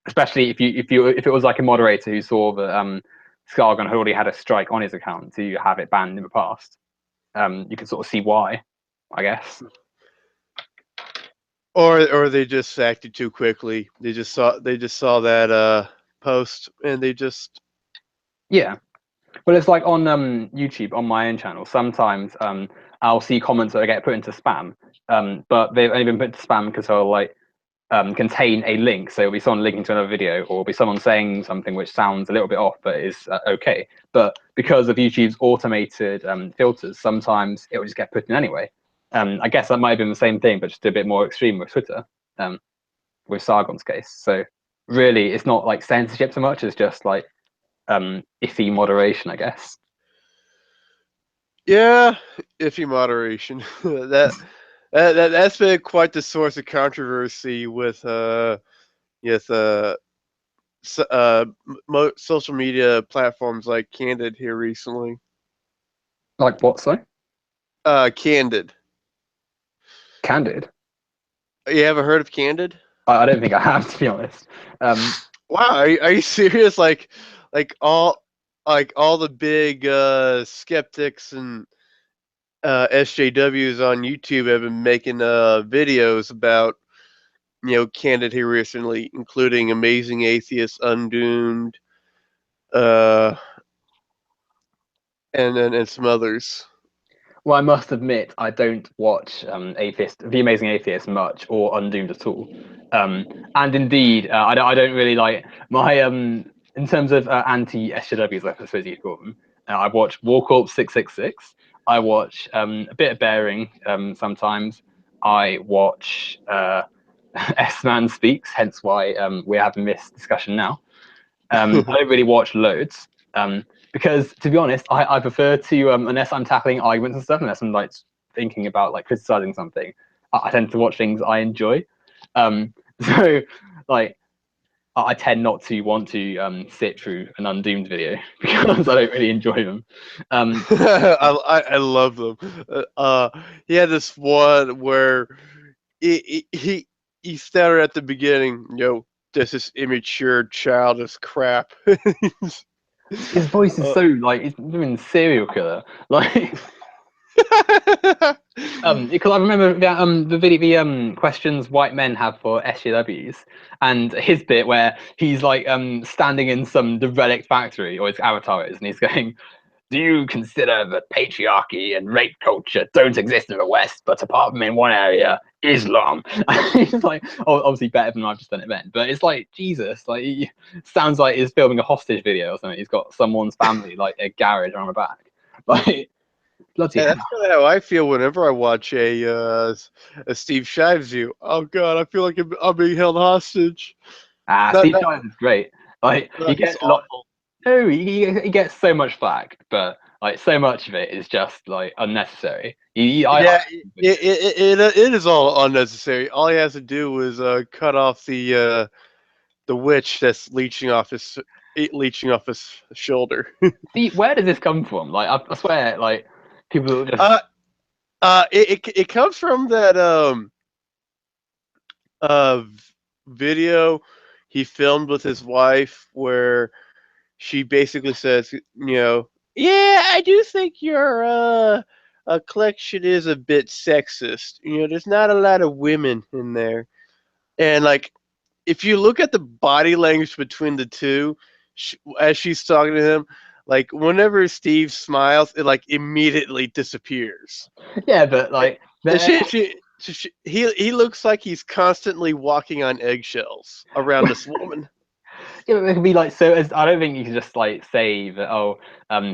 Especially if it was like a moderator who saw that Scargon had already had a strike on his account to have it banned in the past. You can sort of see why, I guess. Or they just acted too quickly. They just saw that post and they just Yeah. Well, it's like on YouTube on my own channel. Sometimes I'll see comments that get put into spam, but they've only been put into spam because they'll like contain a link. So it'll be someone linking to another video, or it'll be someone saying something which sounds a little bit off, but is okay. But because of YouTube's automated filters, sometimes it will just get put in anyway. I guess that might have been the same thing, but just a bit more extreme with Twitter, um, with Sargon's case. So really, it's not like censorship so much as just like iffy moderation, I guess. yeah, iffy moderation. That's been quite the source of controversy with social media platforms like Candid here recently. Like what? Sorry. Candid. Candid. You ever heard of Candid? I don't think I have, to be honest. Wow, are you serious? Like all the big skeptics and SJWs on YouTube have been making videos about Candid here recently, including Amazing Atheist, Undoomed, uh, and some others. Well, I must admit, I don't watch The Amazing Atheist much or Undoomed at all. And indeed, I don't really like my in terms of anti SJWs, I suppose you'd call them. I watch War Corps 666. I watch a bit of Bearing sometimes. I watch S Man Speaks, hence why we're having this discussion now. I don't really watch loads because, to be honest, I prefer to unless I'm tackling arguments and stuff, unless I'm like thinking about like criticizing something, I tend to watch things I enjoy. So like I tend not to want to sit through an Undoomed video because I don't really enjoy them. I love them. He had this one where he started at the beginning. This is immature, childish crap. His voice is Uh, so like he's doing serial killer like. Because I remember that the video, the questions white men have for SJWs, and his bit where he's like standing in some derelict factory, or his avatar is, and he's going, "Do you consider that patriarchy and rape culture don't exist in the West, but apart from in one area, Islam?" He's like, oh, obviously better than I've just done it then, but it's like Jesus, like he sounds like he's filming a hostage video or something. He's got someone's family like a garage on the back, like. Bloody Yeah, hell. that's kind of how I feel whenever I watch a Steve Shives view. Oh God, I feel like I'm being held hostage. Not Steve not Shives is great. Like he he's gets a lot. awful. No, he gets so much flack, but like so much of it is just like unnecessary. Yeah, it is all unnecessary. All he has to do is cut off the witch that's leeching off his shoulder. see where does this come from? Like I swear, like people just uh, it comes from that uh video he filmed with his wife where she basically says, yeah, I do think your collection is a bit sexist. There's not a lot of women in there, and like if you look at the body language between the two, as she's talking to him, like whenever Steve smiles, it like immediately disappears. yeah, but like And he looks like he's constantly walking on eggshells around this woman. yeah, it could be like so. As I don't think you can just like say that. Oh,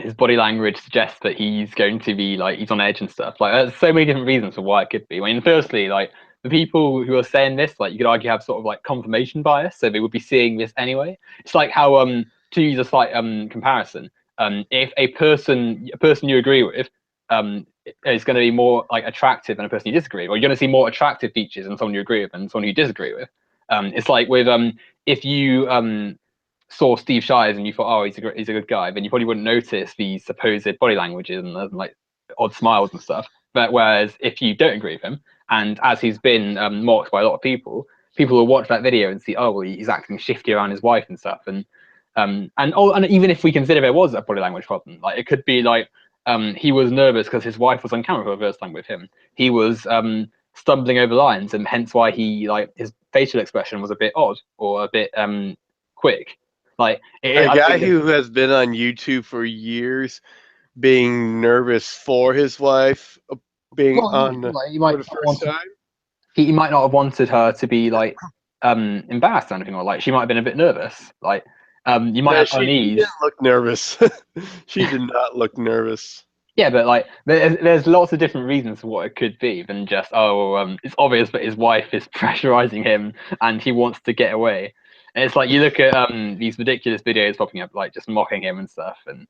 his body language suggests that he's going to be like he's on edge and stuff. Like there's so many different reasons for why it could be. I mean, firstly, like the people who are saying this, like you could argue have sort of like confirmation bias, so they would be seeing this anyway. It's like how to use a slight comparison, if a person you agree with is going to be more like attractive than a person you disagree with, or you're going to see more attractive features in someone you agree with than someone you disagree with. It's like with if you saw Steve Shives and you thought, oh, he's a good guy, then you probably wouldn't notice the supposed body languages and like odd smiles and stuff. But whereas if you don't agree with him, and as he's been mocked by a lot of people, people will watch that video and see, oh, well, he's acting shifty around his wife and stuff. And even if we consider there was a body language problem, like it could be like he was nervous because his wife was on camera for the first time with him. He was stumbling over lines, and hence why he like his facial expression was a bit odd or a bit quick. Like A I guy think who has been on YouTube for years, being nervous for his wife, being well, on like, for the first time. he might not have wanted her to be like embarrassed or anything, or like she might have been a bit nervous. Like you might No, have she unease. didn't look nervous. She did not look nervous. Yeah, but like there's lots of different reasons for what it could be than just it's obvious that his wife is pressurizing him and he wants to get away. And it's like you look at these ridiculous videos popping up, like just mocking him and stuff, and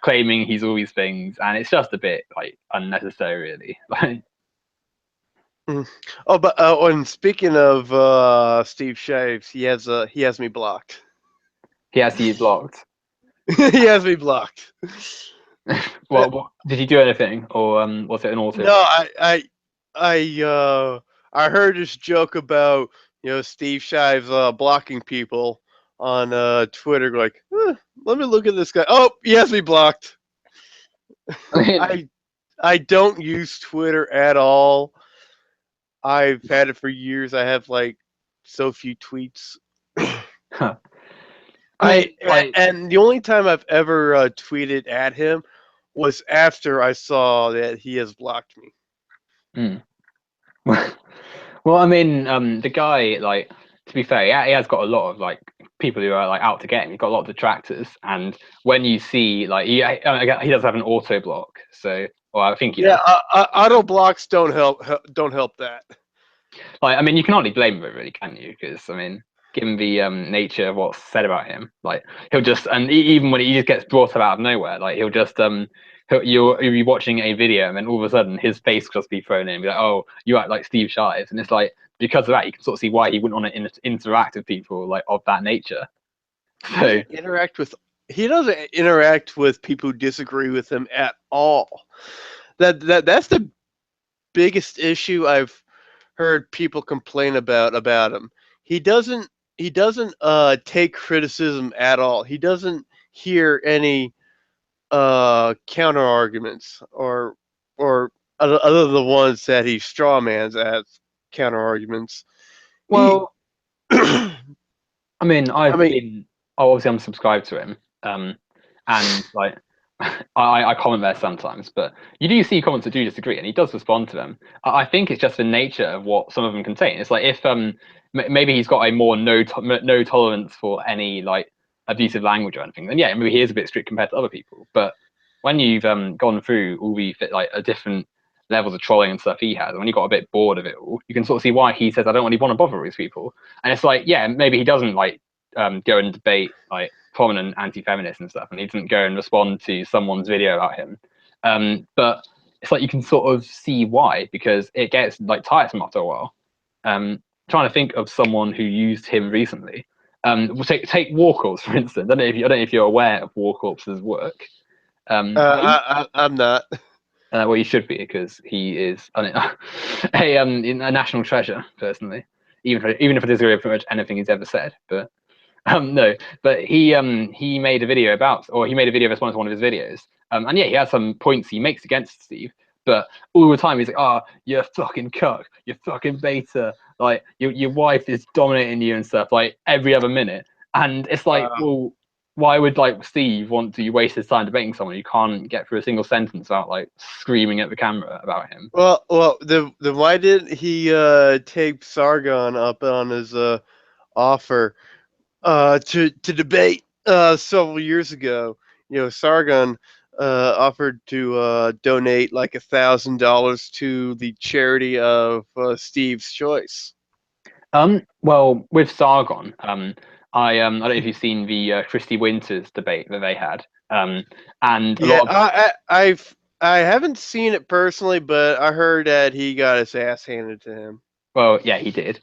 claiming he's all these things, and it's just a bit like unnecessary, really. Like Mm. Oh, but and speaking of Steve Shaves, he has me blocked. he has you blocked. He has me blocked. Well, did he do anything, or was it an auto No, block? I heard this joke about Steve Shives blocking people on Twitter. Like, let me look at this guy. Oh, he has me blocked. I mean, I I don't use Twitter at all. I've had it for years. I have like so few tweets. huh. I I mean, like, and the only time I've ever tweeted at him was after I saw that he has blocked me. mm. Well, I mean, the guy, like, to be fair, he has got a lot of like people who are like out to get him. He's got a lot of detractors, and when you see like he does have an auto block, so well, I think he Yeah, does. auto blocks don't help that. Like, I mean, you can hardly blame him, really, can you? Because I mean, given the nature of what's said about him, like he'll just and even when he just gets brought up out of nowhere, like he'll just you'll be watching a video and then all of a sudden his face will just be thrown in and be like, oh, you act like Steve Shives, and it's like because of that you can sort of see why he wouldn't want to interact with people like of that nature. He So doesn't interact with he doesn't interact with people who disagree with him at all. That's the biggest issue I've heard people complain about him. He doesn't take criticism at all. He doesn't hear any counter arguments or other than the ones that he strawmans as counter arguments. He well, I mean, I mean, obviously I'm subscribed to him, and like I comment there sometimes, but you do see comments that do disagree, and he does respond to them. I think it's just the nature of what some of them contain. It's like if maybe he's got a more no tolerance for any like abusive language or anything, then yeah, maybe he is a bit strict compared to other people. But when you've gone through all the like a different levels of trolling and stuff he has, and when you got a bit bored of it all, you can sort of see why he says I don't really want to bother these people. And it's like, yeah, maybe he doesn't like go and debate like prominent anti-feminists and stuff, and he doesn't go and respond to someone's video about him. But it's like you can sort of see why because it gets like tiresome after a while. Trying to think of someone who used him recently. We'll take Warcorpse for instance. I don't know if you're aware of Warcorpse's work. I'm not. Well, you should be because he is a national treasure personally. Even if I disagree with pretty much anything he's ever said, but no, but he made a video about, or he made a video response to one of his videos. And yeah, he has some points he makes against Steve, but all the time he's like, "Oh, you're fucking cuck, you're fucking beta, like your wife is dominating you and stuff." Like every other minute, and it's like, Uh, well, why would like Steve want to waste his time debating someone who can't get through a single sentence without like screaming at the camera about him? then why didn't he take Sargon up on his offer to debate several years ago? Sargon offered to donate like $1,000 to the charity of Steve's choice. Well, with Sargon, I don't know if you've seen the Christy Winters debate that they had, and a Yeah, lot of I haven't seen it personally, but I heard that he got his ass handed to him. well, yeah, he did,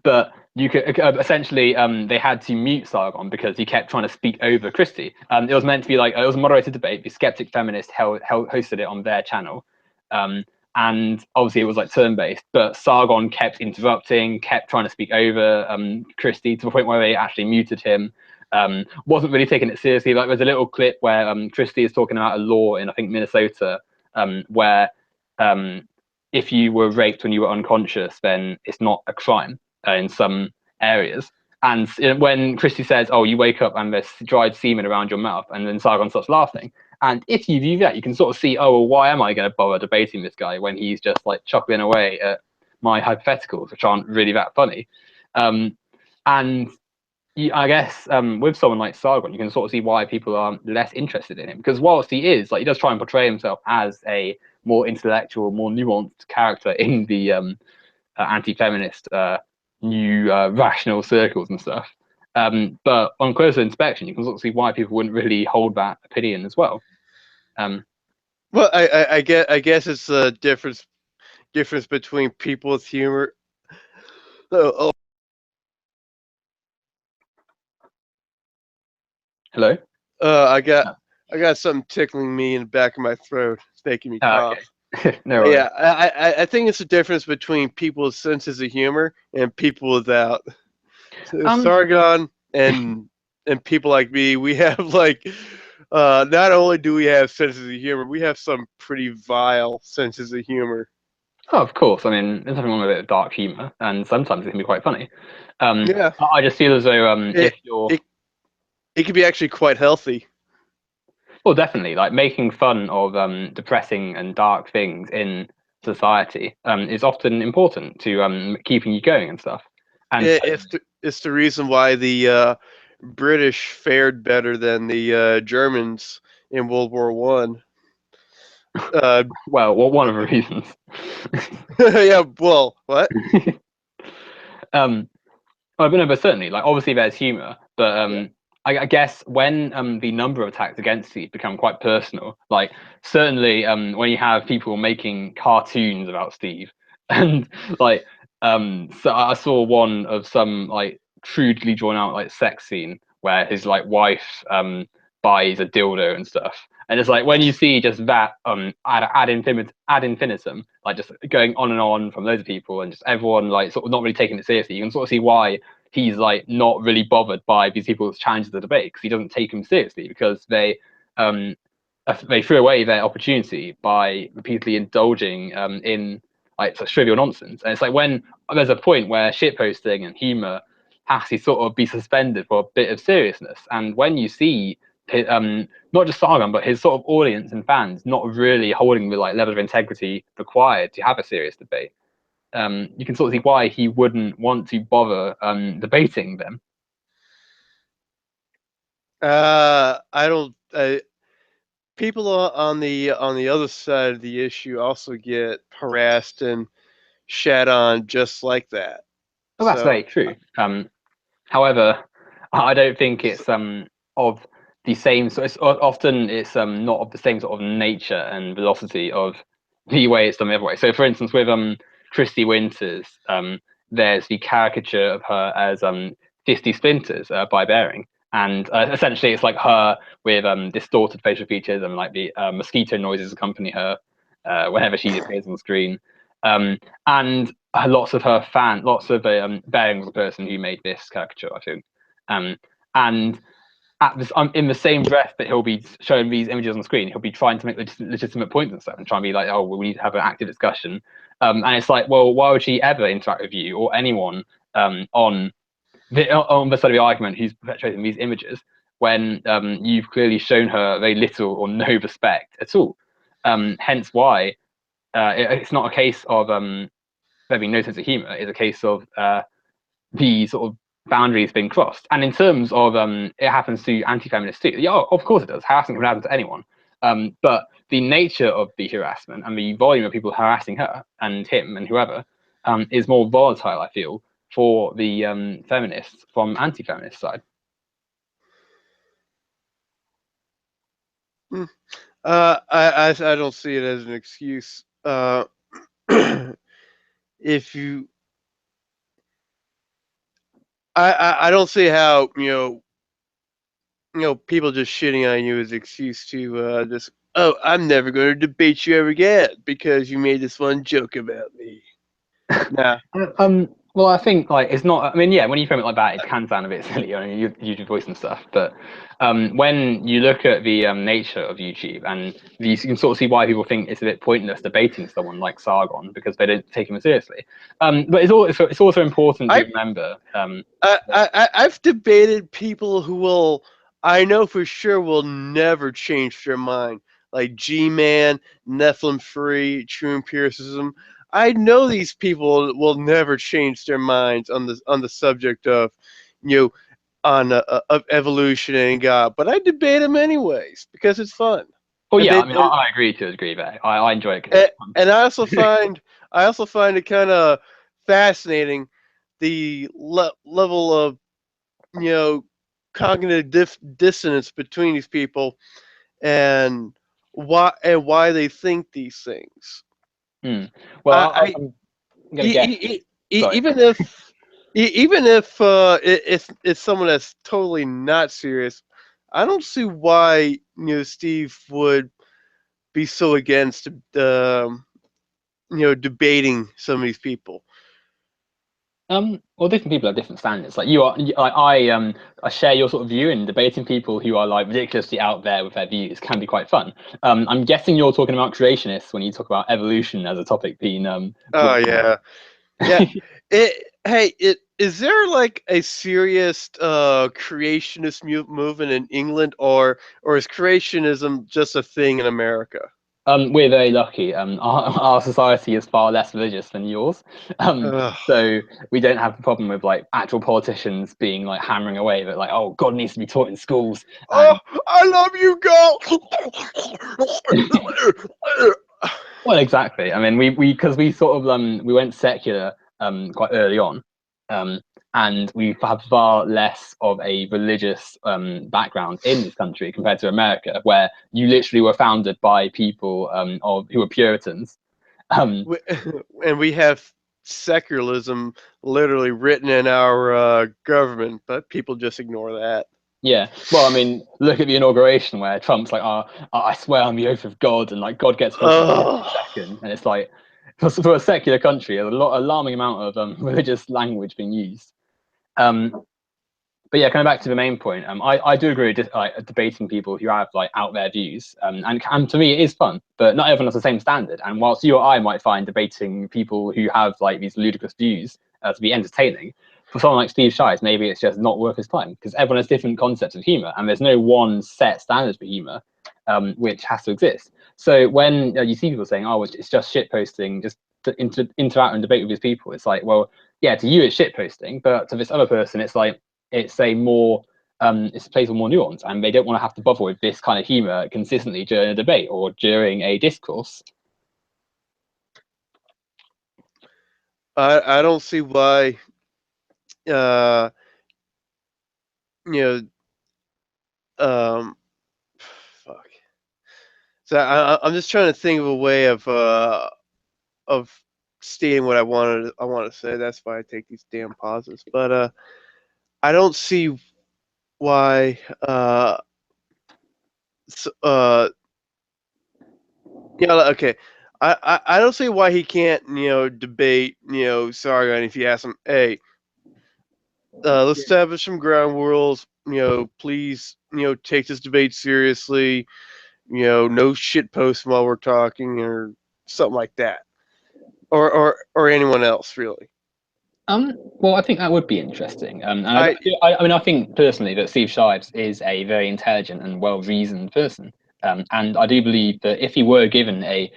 but you could essentially they had to mute Sargon because he kept trying to speak over Christie. It was meant to be like it was a moderated debate. The Skeptic Feminist hosted it on their channel, um, and obviously it was like turn based. But Sargon kept interrupting, kept trying to speak over Christie to the point where they actually muted him. Wasn't really taking it seriously. Like there's a little clip where Christie is talking about a law in I think Minnesota where um, if you were raped when you were unconscious, then it's not a crime in some areas. And when Christy says, "Oh, you wake up and there's dried semen around your mouth," and then Sargon starts laughing, and if you view that, you can sort of see, "Oh, well, why am I going to bother debating this guy when he's just like chuckling away at my hypotheticals, which aren't really that funny?" And I guess with someone like Sargon, you can sort of see why people are less interested in him because whilst he is like he does try and portray himself as a more intellectual, more nuanced character in the anti-feminist new rational circles and stuff. But on closer inspection, you can sort of see why people wouldn't really hold that opinion as well. Um, Well, I guess it's the difference between people with humor. Oh, Hello. I got Oh, I got something tickling me in the back of my throat. It's making me okay. cough. No worries. Yeah, I think it's the difference between people's senses of humor and people without. So Um, Sargon and people like me, we have like not only do we have senses of humor, we have some pretty vile senses of humor. oh, of course. I mean, there's nothing wrong with a bit of dark humor, and sometimes it can be quite funny. Yeah, I just feel as though it if you're it it can be actually quite healthy. well, definitely like making fun of depressing and dark things in society is often important to keeping you going and stuff. And so, It's the reason why the British fared better than the Germans in World War One. Uh, well, one of the reasons. yeah, well, what? um, well, but no, but certainly, like obviously there's humor, but Yeah. I guess when the number of attacks against you become quite personal, like certainly when you have people making cartoons about Steve, and like so I saw one of some like crudely drawn out like sex scene where his like wife buys a dildo and stuff. And it's like when you see just that ad infinitum, like just going on and on from loads of people and just everyone like sort of not really taking it seriously, you can sort of see why he's like not really bothered by these people's challenges to the debate because he doesn't take them seriously because um they threw away their opportunity by repeatedly indulging in like such trivial nonsense. And it's like when there's a point where shitposting and humor has to sort of be suspended for a bit of seriousness. And when you see not just Sargon, but his sort of audience and fans not really holding the like level of integrity required to have a serious debate, you can sort of see why he wouldn't want to bother debating them. I don't. People on the other side of the issue also get harassed and shat on just like that. Well, that's So, very true. However, I don't think so it's of the same. So it's often it's not of the same sort of nature and velocity of the way it's done the other way. So, for instance, with Christy Winters, there's the caricature of her as 50 Splinters by Bearing, and essentially it's like her with distorted facial features and like the mosquito noises accompany her whenever she appears on screen. Um, and lots of her fan, lots of Bearing was the person who made this caricature, I think. Um, and at this, in the same breath that he'll be showing these images on screen, he'll be trying to make legitimate points and stuff, and try and be like, "Oh, well, we need to have an active discussion." And it's like, well, why would she ever interact with you or anyone on the side of the argument who's perpetuating these images when you've clearly shown her very little or no respect at all? Hence, why it's not a case of there being no sense of humor. It's a case of the sort of boundaries being crossed. And in terms of it happens to anti-feminists too. Yeah, of course it does. Harassment can happen to anyone. But the nature of the harassment and the volume of people harassing her and him and whoever is more volatile, I feel, for the feminists from anti-feminist side. hmm. I don't see it as an excuse. If you, I don't see how people just shitting on you as an excuse to just, oh, I'm never going to debate you ever again because you made this one joke about me. Nah. Well, I think like it's not. I mean, yeah, when you frame it like that, it can sound a bit silly. I mean, you use your voice and stuff, but when you look at the nature of YouTube, and you can sort of see why people think it's a bit pointless debating someone like Sargon because they don't take him seriously. But it's also important to I, remember. I've debated people who will, I know for sure, will never change their mind. Like G-Man, Nephilim Free, True Empiricism. I know these people will never change their minds on the subject of, you know, of evolution and God. But I debate them anyways because it's fun. Oh And yeah, they I mean, I agree to a degree there. I enjoy it because and, it's fun. and I also find it kind of fascinating the level of you know cognitive dissonance between these people and why they think these things. Hmm. Well, I I'm gonna e- guess. e- e- Sorry. even if even if it's someone that's totally not serious, I don't see why Steve would be so against debating some of these people. Well, different people have different standards. Like you are, I share your sort of view, and debating people who are like ridiculously out there with their views can be quite fun. I'm guessing you're talking about creationists when you talk about evolution as a topic being Oh brought yeah, yeah. Is there like a serious creationist movement in England, or is creationism just a thing in America? We're very lucky. Our society is far less religious than yours, Ugh. so we don't have the problem with like actual politicians being like hammering away that like, oh, God needs to be taught in schools, Oh, and I love you, girl. well, exactly. I mean, we because we sort of we went secular quite early on, um, and we have far less of a religious background in this country compared to America, where you literally were founded by people of who were Puritans. Um, We- and we have secularism literally written in our government, but people just ignore that. yeah. Well, I mean, look at the inauguration where Trump's like, "Oh, I swear on the oath of God," and like God gets punched in the face in Oh, a second, and it's like for a secular country, a lot alarming amount of religious language being used. Um, but yeah, coming back to the main point, I do agree with like debating people who have like out there views, and to me it is fun, but not everyone has the same standard. And whilst you or I might find debating people who have like these ludicrous views to be entertaining, for someone like Steve Shives, maybe it's just not worth his time because everyone has different concepts of humor, and there's no one set standard for humor, which has to exist. So when you see people saying, "Oh, it's just shit posting," just to interact and debate with these people, it's like, well, yeah, to you it's shit posting, but to this other person, it's like it's a more it's a place with more nuance, and they don't want to have to bother with this kind of humor consistently during a debate or during a discourse. I don't see why. Uh, you um, fuck. So I'm just trying to think of a way of stating what I want to say. That's why I take these damn pauses. But I don't see why. S- uh, okay. I don't see why he can't debate Sargon if you ask him, hey, let's establish some ground rules. Please take this debate seriously. No shit posting while we're talking or something like that, or anyone else really. Well, I think that would be interesting. And I I mean, I think personally that Steve Shives is a very intelligent and well-reasoned person. And I do believe that if he were given a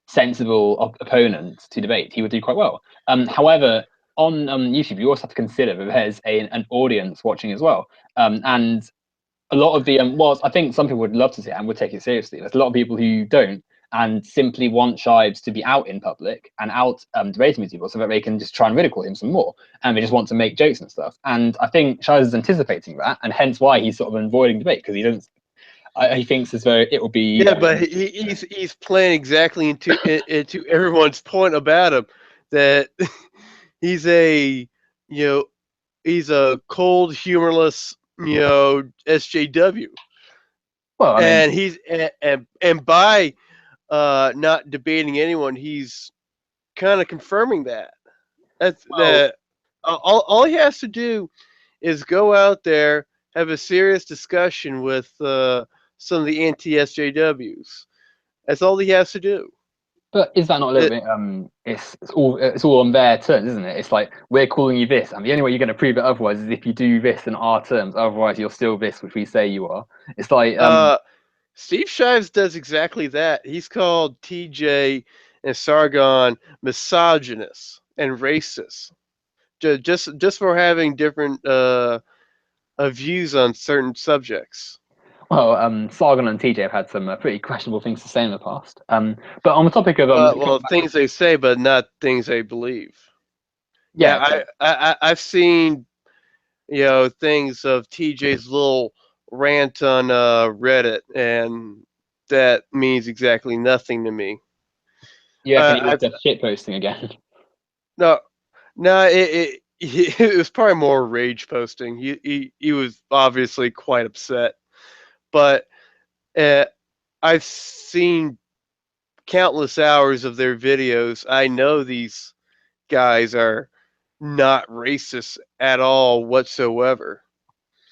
sensible opponent to debate, he would do quite well. However, on YouTube, you also have to consider that there's an audience watching as well. And a lot of the whilst I think some people would love to see it and would take it seriously, there's a lot of people who don't and simply want Shives to be out in public and out debating with people so that they can just try and ridicule him some more, and they just want to make jokes and stuff. And I think Shives is anticipating that, and hence why he's sort of avoiding debate because he doesn't. He thinks as though it will be. Yeah, but he's playing exactly into everyone's point about him, that he's a you know he's a cold, humorless SJW, Well, I mean, and and by not debating anyone, he's kind of confirming that. That's well, that. All he has to do is go out there, have a serious discussion with some of the anti SJWs. That's all he has to do. but is that not a little It, bit? It's all on their terms, isn't it? It's like we're calling you this, and the only way you're going to prove it otherwise is if you do this in our terms. Otherwise, you're still this, which we say you are. It's like uh, Steve Shives does exactly that. He's called TJ and Sargon misogynist and racist, just for having different views on certain subjects. Well, Sargon and TJ have had some pretty questionable things to say in the past. But on the topic of Well, things they say, but not things they believe. Yeah, yeah, but I've seen things of TJ's little rant on Reddit, and that means exactly nothing to me. you reckon he was I just shit posting again? no no it was probably more rage posting. He was obviously quite upset, but uh, I've seen countless hours of their videos. I know these guys are not racist at all whatsoever.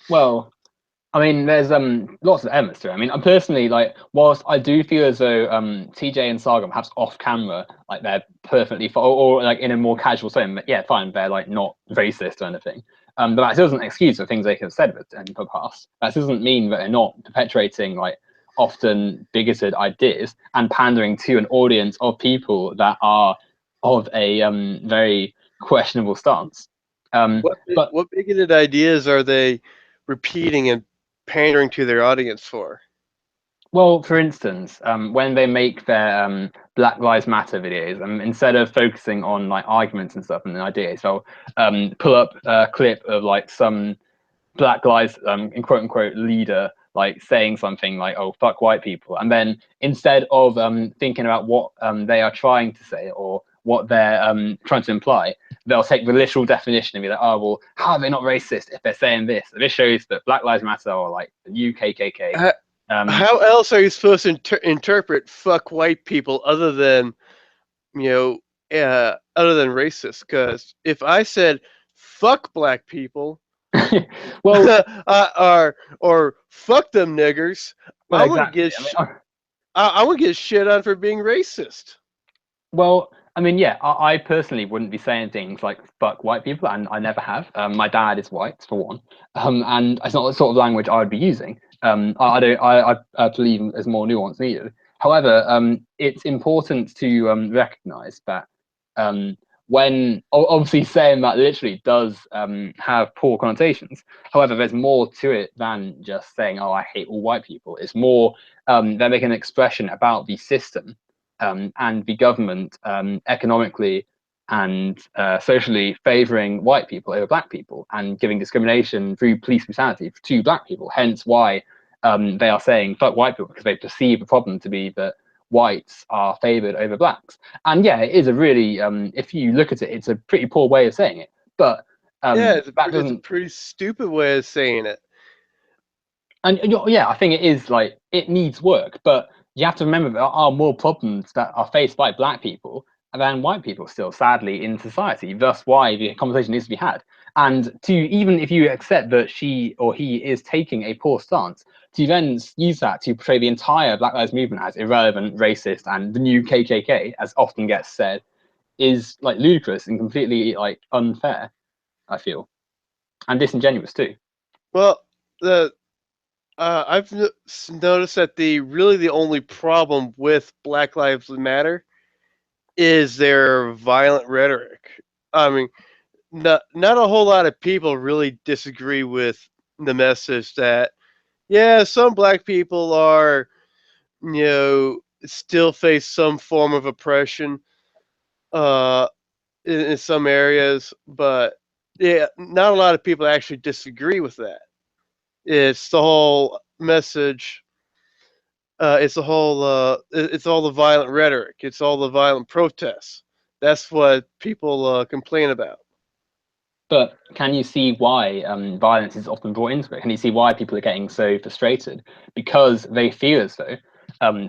Well, I mean, there's lots of evidence to it. I mean, I personally like, whilst I do feel as though TJ and Saga, perhaps off camera, like they're perfectly fine, or like in a more casual tone, but yeah, fine, they're like not racist or anything. But that doesn't excuse the things they could have said in the past. That doesn't mean that they're not perpetuating like often bigoted ideas and pandering to an audience of people that are of a very questionable stance. But What bigoted ideas are they repeating and pandering to their audience for? well, for instance, when they make their Black Lives Matter videos, instead of focusing on like arguments and stuff and ideas, they'll pull up a clip of like some Black Lives in quote unquote leader like saying something like "oh fuck white people," and then instead of thinking about what they are trying to say or what they're trying to imply, they'll take the literal definition and be like, "oh well, how are they not racist if they're saying this?" This shows that Black Lives Matter or like the new KKK. Um, How else are you supposed to interpret "fuck white people" other than other than racist? Because if I said "fuck black people," well, or "fuck them niggers," well, I would exactly. get I would get shit on for being racist. Well, I mean, yeah, I personally wouldn't be saying things like "fuck white people," and I never have. My dad is white, for one, and it's not the sort of language I would be using. I don't. I believe there's more nuance needed. However, it's important to recognise that um, when obviously saying that literally does have poor connotations. However, there's more to it than just saying, "Oh, I hate all white people." It's more they're making an expression about the system and the government economically and socially favouring white people over black people and giving discrimination through police brutality to black people. Hence why they are saying fuck white people, because they perceive the problem to be that whites are favoured over blacks. And yeah, it is a really, if you look at it, it's a pretty poor way of saying it. But Yeah, that it's a doesn't, pretty stupid way of saying it. and yeah, I think it is like it needs work, but you have to remember there are more problems that are faced by black people than white people still, sadly, in society. Thus, why the conversation needs to be had. And to even if you accept that she or he is taking a poor stance, to then use that to portray the entire Black Lives Movement as irrelevant, racist, and the new KKK, as often gets said, is like ludicrous and completely like unfair. I feel, and disingenuous too. Well, the I've noticed that the only problem with Black Lives Matter is their violent rhetoric. I mean, not a whole lot of people really disagree with the message that yeah, some black people are still face some form of oppression uh in some areas, but yeah, not a lot of people actually disagree with that. It's the whole message. It's all the violent rhetoric. It's all the violent protests. That's what people complain about. But can you see why violence is often brought into it? Can you see why people are getting so frustrated? Because they feel as though,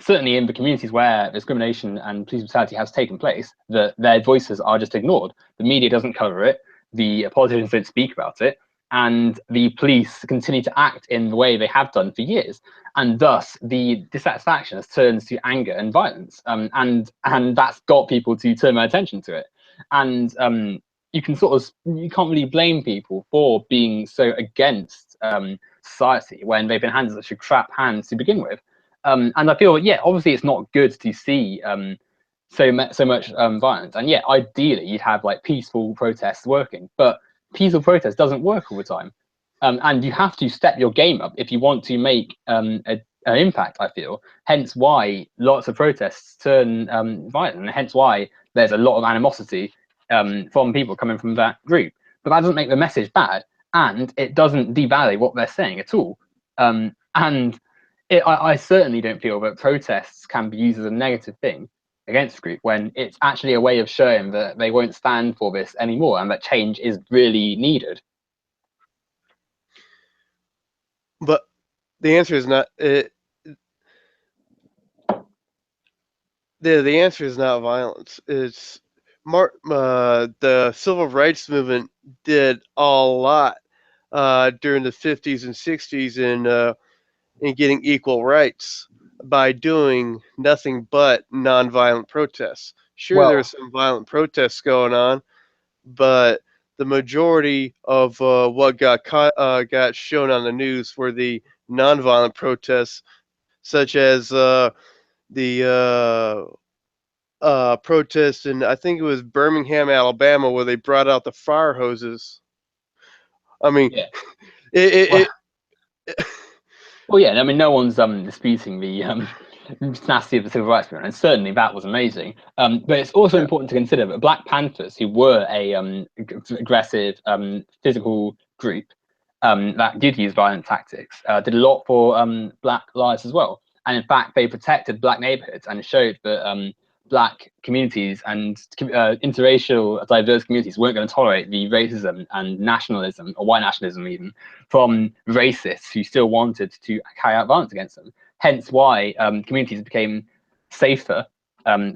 certainly in the communities where discrimination and police brutality has taken place, that their voices are just ignored. The media doesn't cover it, the politicians don't speak about it, and the police continue to act in the way they have done for years. And thus, the dissatisfaction has turned to anger and violence, and that's got people to turn their attention to it. And you can sort of you can't really blame people for being so against society when they've been handed such a crap hands to begin with. And I feel, yeah, obviously it's not good to see so much violence. And yeah, ideally you'd have like peaceful protests working, but peaceful protest doesn't work all the time. And you have to step your game up if you want to make an impact. I feel, hence why lots of protests turn violent, and hence why there's a lot of animosity from people coming from that group. But that doesn't make the message bad, and it doesn't devalue what they're saying at all. And I certainly don't feel that protests can be used as a negative thing against the group when it's actually a way of showing that they won't stand for this anymore and that change is really needed. But the answer is not. the answer is not violence. It's the civil rights movement did a lot during the 50s and 60s in getting equal rights by doing nothing but nonviolent protests. Sure, there was Well, some violent protests going on, but the majority of what got shown on the news were the nonviolent protests, such as the protest in, I think it was Birmingham, Alabama, where they brought out the fire hoses. I mean, yeah. it, Well, it well, yeah. I mean, no one's disputing the tenacity of the civil rights movement, and certainly that was amazing. But it's also yeah. important to consider that Black Panthers, who were a aggressive physical group that did use violent tactics, did a lot for Black lives as well. And in fact, they protected Black neighborhoods and showed that Black communities and interracial, diverse communities weren't going to tolerate the racism and nationalism, or white nationalism even, from racists who still wanted to carry out violence against them. Hence why communities became safer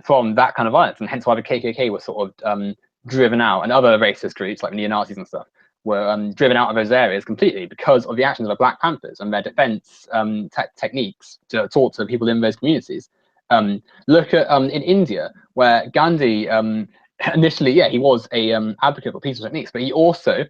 from that kind of violence, and hence why the KKK was sort of driven out, and other racist groups like neo Nazis and stuff were driven out of those areas completely because of the actions of the Black Panthers and their defense techniques taught to people in those communities. Look at in India, where Gandhi initially, yeah, he was a advocate for peaceful techniques, but he also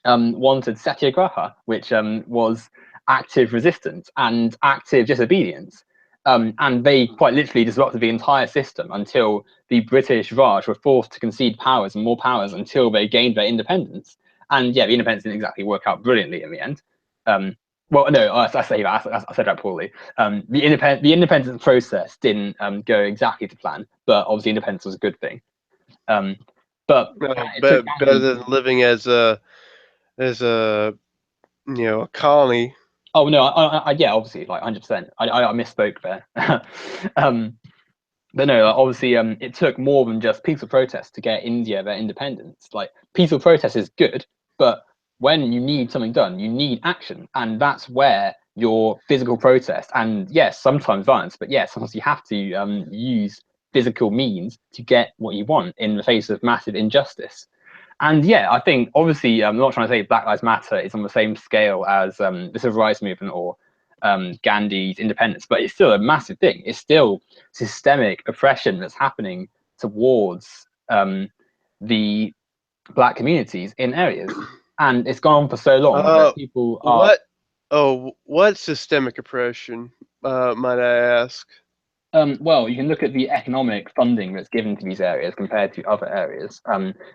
wanted satyagraha, which was active resistance and active disobedience. And they quite literally disrupted the entire system until the British Raj were forced to concede powers and more powers until they gained their independence. And yeah, the independence didn't exactly work out brilliantly in the end. Um, well, no, I say that I said that poorly. The independence process didn't go exactly to plan, but obviously independence was a good thing. Um, but yeah, it took Better Gandhi. than living as a a colony. Oh no, yeah, obviously, like 100%. I misspoke there. um, but no, like, obviously, it took more than just peaceful protests to get India their independence. Like peaceful protest is good, but when you need something done, you need action, and that's where your physical protest and yes, sometimes violence, but yes, sometimes you have to use physical means to get what you want in the face of massive injustice. And yeah, I think obviously I'm not trying to say Black Lives Matter is on the same scale as the civil rights movement or Gandhi's independence, but it's still a massive thing. It's still systemic oppression that's happening towards the Black communities in areas, and it's gone on for so long Uh, that people are. what? Oh, what systemic oppression? Might I ask? Well, you can look at the economic funding that's given to these areas compared to other areas.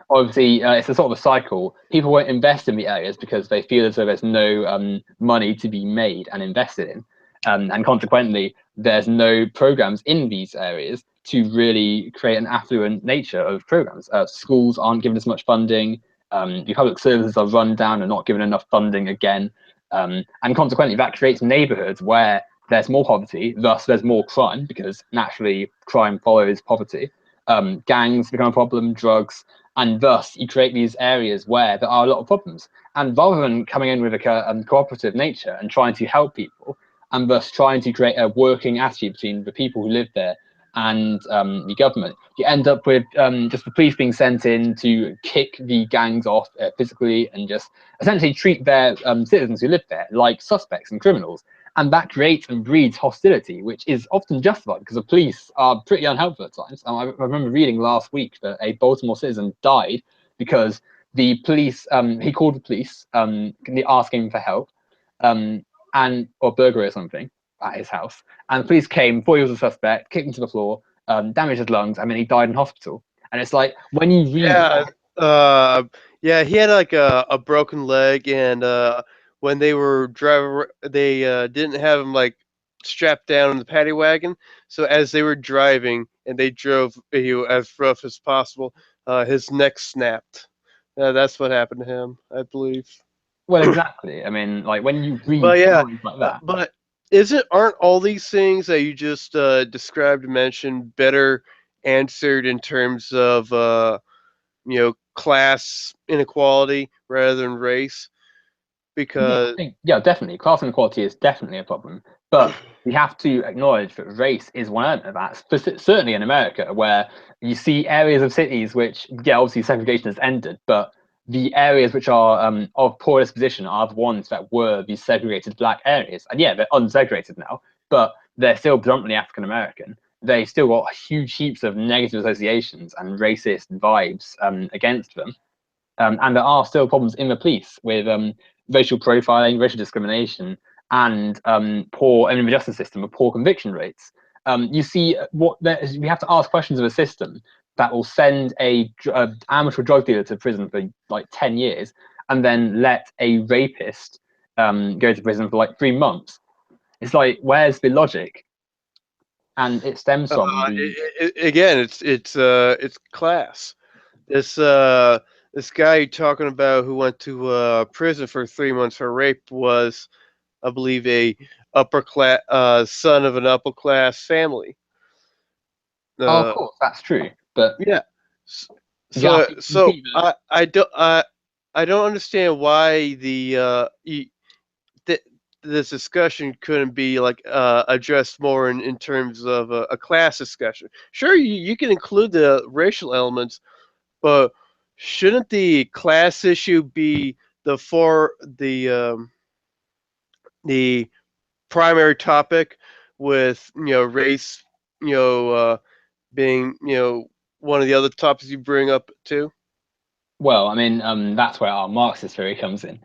Obviously, it's a sort of a cycle. People won't invest in the areas because they feel as though there's no money to be made and invested in. And consequently, there's no programs in these areas to really create an affluent nature of programs. Schools aren't given as much funding. The public services are run down and not given enough funding again. And consequently, that creates neighborhoods where there's more poverty, thus there's more crime because naturally crime follows poverty. Gangs become a problem, drugs, and thus you create these areas where there are a lot of problems. And rather than coming in with a cooperative nature and trying to help people, and thus trying to create a working attitude between the people who live there and the government, you end up with just the police being sent in to kick the gangs off physically and just essentially treat their citizens who live there like suspects and criminals, and that creates and breeds hostility, which is often justified because the police are pretty unhelpful at times. I remember reading last week that a Baltimore citizen died because the police, he called the police, asking for help, um, and or burglary or something at his house, and the police came, thought he was a suspect, kicked him to the floor, damaged his lungs, and then he died in hospital. And it's like when you read Yeah, that, uh, yeah, he had like a broken leg, and when they were driving, they didn't have him like strapped down in the paddy wagon. So as they were driving, and they drove as rough as possible, his neck snapped. That's what happened to him, I believe. well, exactly. I mean, like when you read But yeah, stories like that. but isn't aren't all these things that you just described and mentioned better answered in terms of class inequality rather than race? Yeah, I because think yeah, definitely. Class inequality is definitely a problem, but we have to acknowledge that race is one element of that. Certainly in America, where you see areas of cities which, yeah, obviously segregation has ended, but the areas which are of poor disposition are the ones that were these segregated black areas, and yeah, they're unsegregated now, but they're still predominantly African American. They still got huge heaps of negative associations and racist vibes against them. And there are still problems in the police with racial profiling, racial discrimination, and poor, and in the justice system, with poor conviction rates. You see, we have to ask questions of a system that will send a amateur drug dealer to prison for like 10 years and then let a rapist go to prison for like 3 months. It's like, where's the logic? And it stems from the again, it's class. This this guy you're talking about who went to prison for 3 months for rape was, I believe, a upper class son of an upper class family. oh, of Uh, course, that's true, but yeah. S- yeah, So you see the I don't understand why th- this discussion couldn't be like addressed more in terms of a class discussion. Sure, you can include the racial elements, but shouldn't the class issue be the primary topic, with race being one of the other topics you bring up too? Well, I mean, that's where our Marxist theory comes in.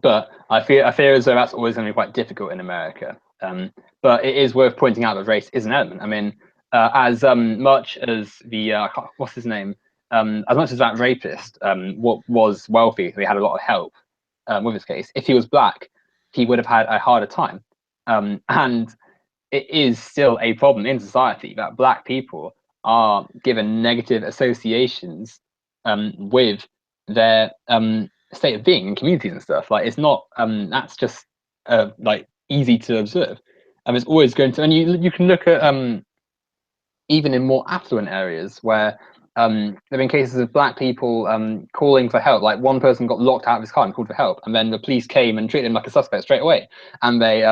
But I fear as though that's always going to be quite difficult in America. But it is worth pointing out that race is an element. I mean, as much as the what's his name, as much as that rapist what was wealthy, so he had a lot of help with his case. If he was black, he would have had a harder time. And it is still a problem in society that black people are given negative associations with their state of being in communities and stuff. Like it's not that's just like easy to observe. It's always going to, and you can look at even in more affluent areas where there have been cases of black people calling for help. Like one person got locked out of his car and called for help, and then the police came and treated him like a suspect straight away. And they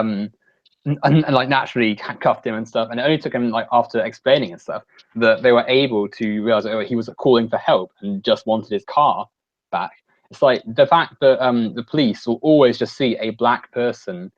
and like naturally cuffed him and stuff. And it only took him like after explaining and stuff that they were able to realize that he was calling for help and just wanted his car back. It's like the fact that the police will always just see a black person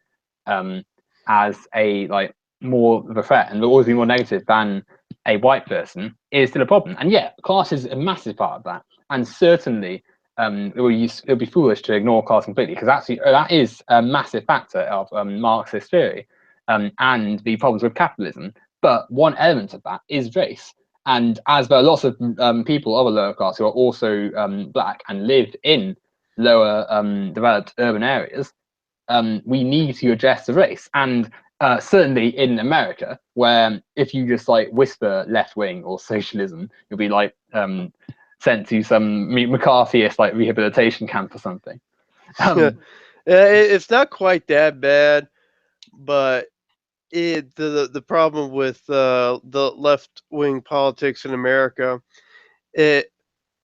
um, as a like more of a threat and will always be more negative than a white person is still a problem. And yeah, class is a massive part of that. And certainly it would be foolish to ignore class completely because actually that is a massive factor of Marxist theory and the problems with capitalism. But one element of that is race. And as there are lots of people of a lower class who are also black and live in lower developed urban areas, we need to address the race. And certainly in America, where if you just like whisper left wing or socialism, you'll be like sent to some McCarthyist like rehabilitation camp or something. It's not quite that bad, but the problem with the left wing politics in America, it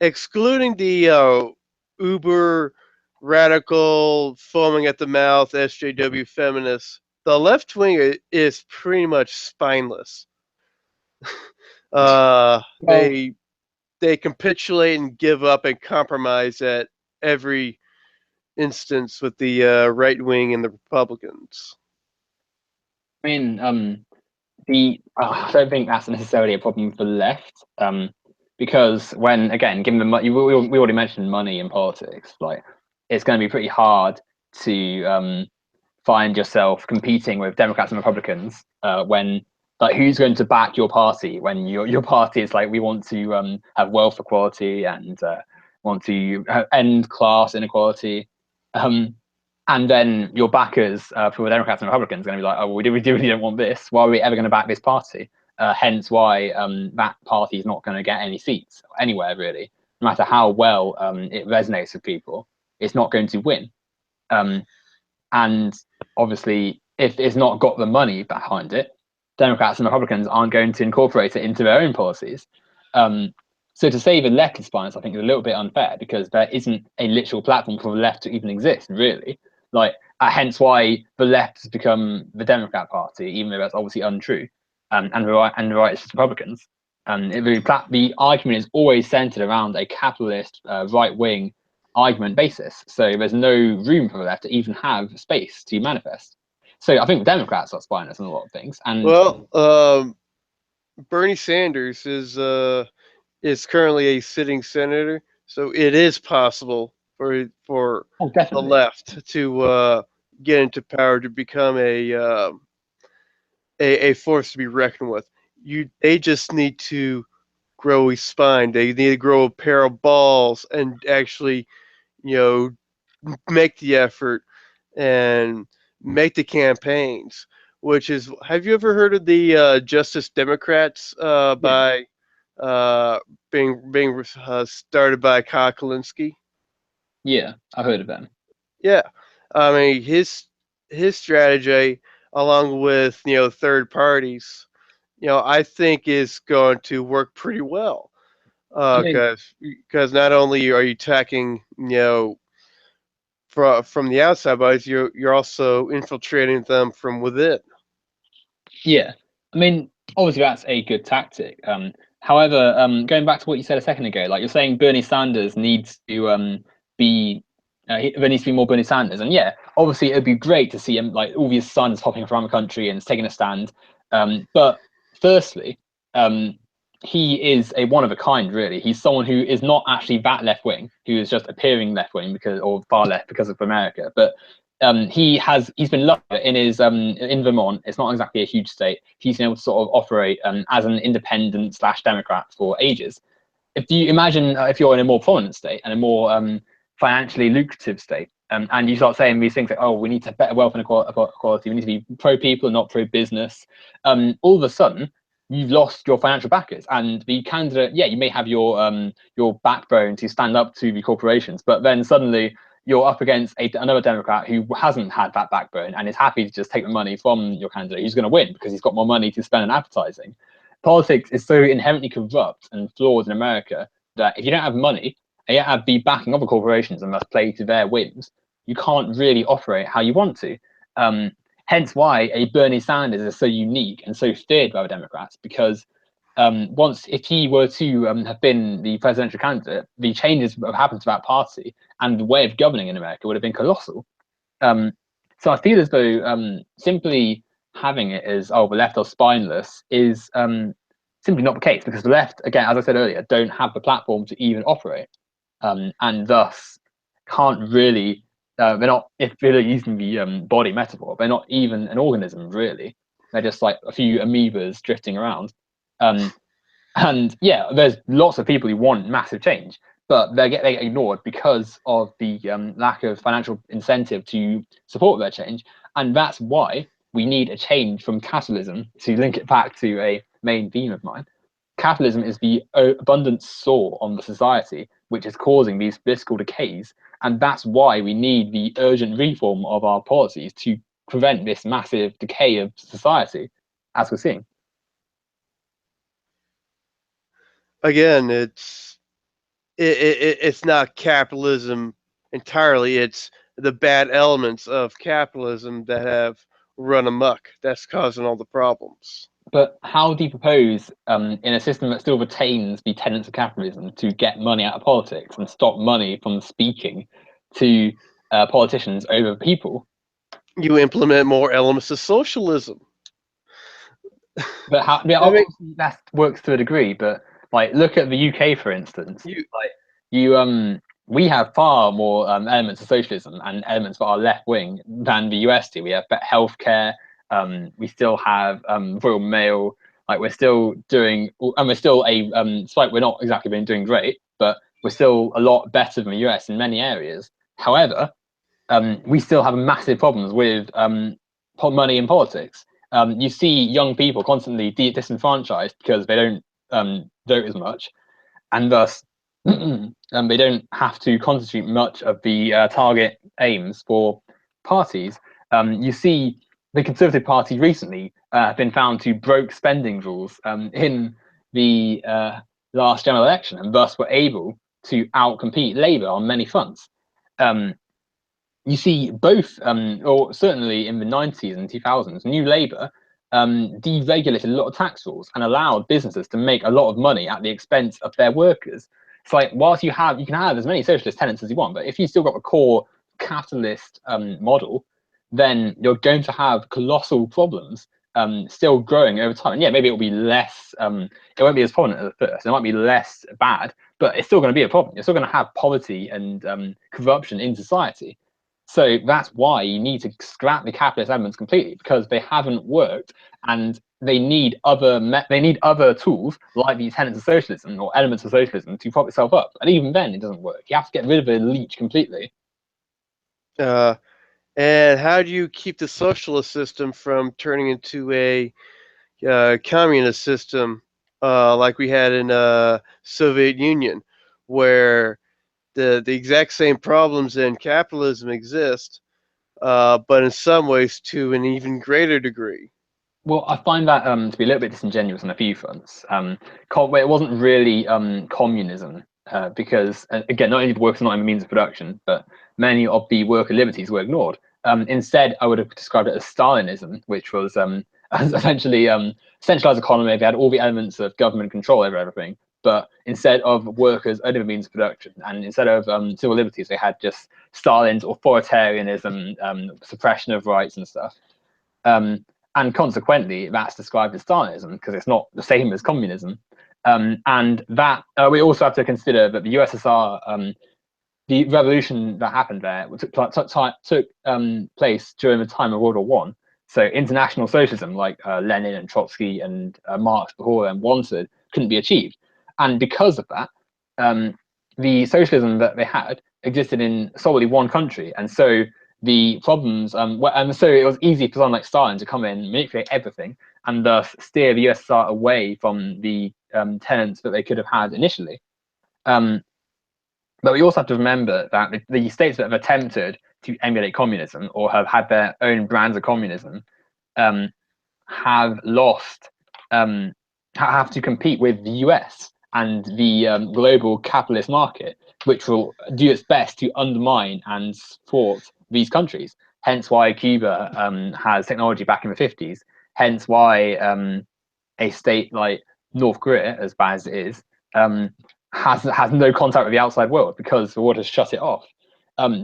excluding the uber radical, foaming at the mouth SJW feminists, the left wing is pretty much spineless. Uh, Well, they they capitulate and give up and compromise at every instance with the right wing and the Republicans. I mean, I don't think that's necessarily a problem for the left, because when again, given we already mentioned money in politics, like it's going to be pretty hard to find yourself competing with Democrats and Republicans when like who's going to back your party when your party is like we want to have wealth equality and want to end class inequality. Um, and then your backers for the Democrats and Republicans are going to be like, oh, well, we really don't want this. Why are we ever going to back this party? Hence why that party is not going to get any seats anywhere really. No matter how well it resonates with people, it's not going to win. Um, and obviously, if it's not got the money behind it, Democrats and Republicans aren't going to incorporate it into their own policies. Um, so to say the left is spineless, I think is a little bit unfair because there isn't a literal platform for the left to even exist, really. Like, hence why the left has become the Democrat Party, even though that's obviously untrue, and the right is just Republicans. The argument is always centered around a capitalist right wing argument basis. So there's no room for the left to even have space to manifest. So I think Democrats are spineless in a lot of things. And Well, Bernie Sanders is currently a sitting senator, so it is possible for oh, the definitely, left to get into power to become a force to be reckoned with. They just need to grow a spine. They need to grow a pair of balls and actually, you make the effort and make the campaigns. Which is, have you ever heard of the Justice Democrats yeah, by being started by Kyle Kalinske? yeah, I've heard of them. Yeah, I mean his strategy, along with third parties, I think is going to work pretty well. I mean, Because not only are you attacking from the outside, but you're also infiltrating them from within. yeah, I mean, obviously that's a good tactic. However, going back to what you said a second ago, like you're saying, Bernie Sanders needs to be there needs to be more Bernie Sanders, and yeah, obviously it'd be great to see him like all these sons hopping around the country and taking a stand. But firstly, um, he is a one of a kind. Really, he's someone who is not actually that left wing, who is just appearing left wing because or far left because of America, but he's been lucky in his in Vermont. It's not exactly a huge state. He's been able to sort of operate as an independent slash Democrat for ages. If you imagine if you're in a more prominent state and a more financially lucrative state, and you start saying these things like, "Oh, we need to better wealth inequality. We need to be pro people and not pro business." All of a sudden, you've lost your financial backers, and the candidate. Yeah, you may have your backbone to stand up to the corporations, but then suddenly you're up against another Democrat who hasn't had that backbone and is happy to just take the money from your candidate, who's going to win because he's got more money to spend on advertising. Politics is so inherently corrupt and flawed in America that if you don't have money and you have the backing of the corporations and must play to their whims, you can't really operate how you want to. Um, Hence why a Bernie Sanders is so unique and so feared by the Democrats because once if he were to have been the presidential candidate, the changes that have happened to that party and the way of governing in America would have been colossal. Um, so I feel as though simply having it as the left are spineless is simply not the case because the left, again, as I said earlier, don't have the platform to even operate, and thus can't really. They're not, if they're using the body metaphor, they're not even an organism really. They're just like a few amoebas drifting around. Um, and yeah, there's lots of people who want massive change, but they get ignored because of the lack of financial incentive to support their change. And that's why we need a change from capitalism, to link it back to a main theme of mine. Capitalism is the abundant sore on the society, which is causing these fiscal decays. And that's why we need the urgent reform of our policies to prevent this massive decay of society, as we're seeing. Again, it's not capitalism entirely. It's the bad elements of capitalism that have run amok. That's causing all the problems. But how do you propose, in a system that still retains the tenets of capitalism, to get money out of politics and stop money from speaking to politicians over people? You implement more elements of socialism. But how? Yeah, I mean, obviously that works to a degree. But like, look at the UK, for instance. you Like, you we have far more elements of socialism and elements that are left wing than the US do. We have better healthcare. We still have Royal Mail. Like, we're still doing, and we're still a despite we're not exactly been doing great, but we're still a lot better than the US in many areas. However, we still have massive problems with money in politics. You see young people constantly disenfranchised because they don't vote as much, and thus they don't have to constitute much of the target aims for parties. You see the Conservative Party recently have been found to broke spending rules in the last general election, and thus were able to outcompete Labour on many fronts. Um, you see both, or certainly in the 90s and 2000s, New Labour deregulated a lot of tax rules and allowed businesses to make a lot of money at the expense of their workers. It's like, whilst you can have as many socialist tenets as you want, but if you still got a core capitalist model, then you're going to have colossal problems still growing over time. And yeah, maybe it'll be less, it won't be as prominent at first. It might be less bad, but it's still going to be a problem. You're still going to have poverty and corruption in society. So that's why you need to scrap the capitalist elements completely, because they haven't worked, and they need other tools like these tenets of socialism or elements of socialism to prop itself up. And even then, it doesn't work. You have to get rid of the leech completely. Uh, and how do you keep the socialist system from turning into a communist system like we had in Soviet Union, where the exact same problems in capitalism exist, but in some ways to an even greater degree? Well, I find that to be a little bit disingenuous on a few fronts. It wasn't really communism, because again, not only the workers not in the means of production, but many of the worker liberties were ignored. Instead, I would have described it as Stalinism, which was essentially centralized economy. They had all the elements of government control over everything, but instead of workers owning the means of production, and instead of civil liberties, they had just Stalin's authoritarianism, suppression of rights and stuff. Um, and consequently, that's described as Stalinism because it's not the same as communism. And that we also have to consider that the USSR, the revolution that happened there took place during the time of World War One. So international socialism, like Lenin and Trotsky and Marx before them wanted, couldn't be achieved. And because of that, the socialism that they had existed in solely one country, and so the problems, and so it was easy for someone like Stalin to come in, manipulate everything, and thus steer the USSR away from the tenets that they could have had initially. Um, but we also have to remember that the states that have attempted to emulate communism or have had their own brands of communism um, have lost, have to compete with the US and the global capitalist market, which will do its best to undermine and support these countries. Hence why Cuba has technology back in the 50s. Hence why a state like North Korea, as bad as it is, has no contact with the outside world because the world has shut it off.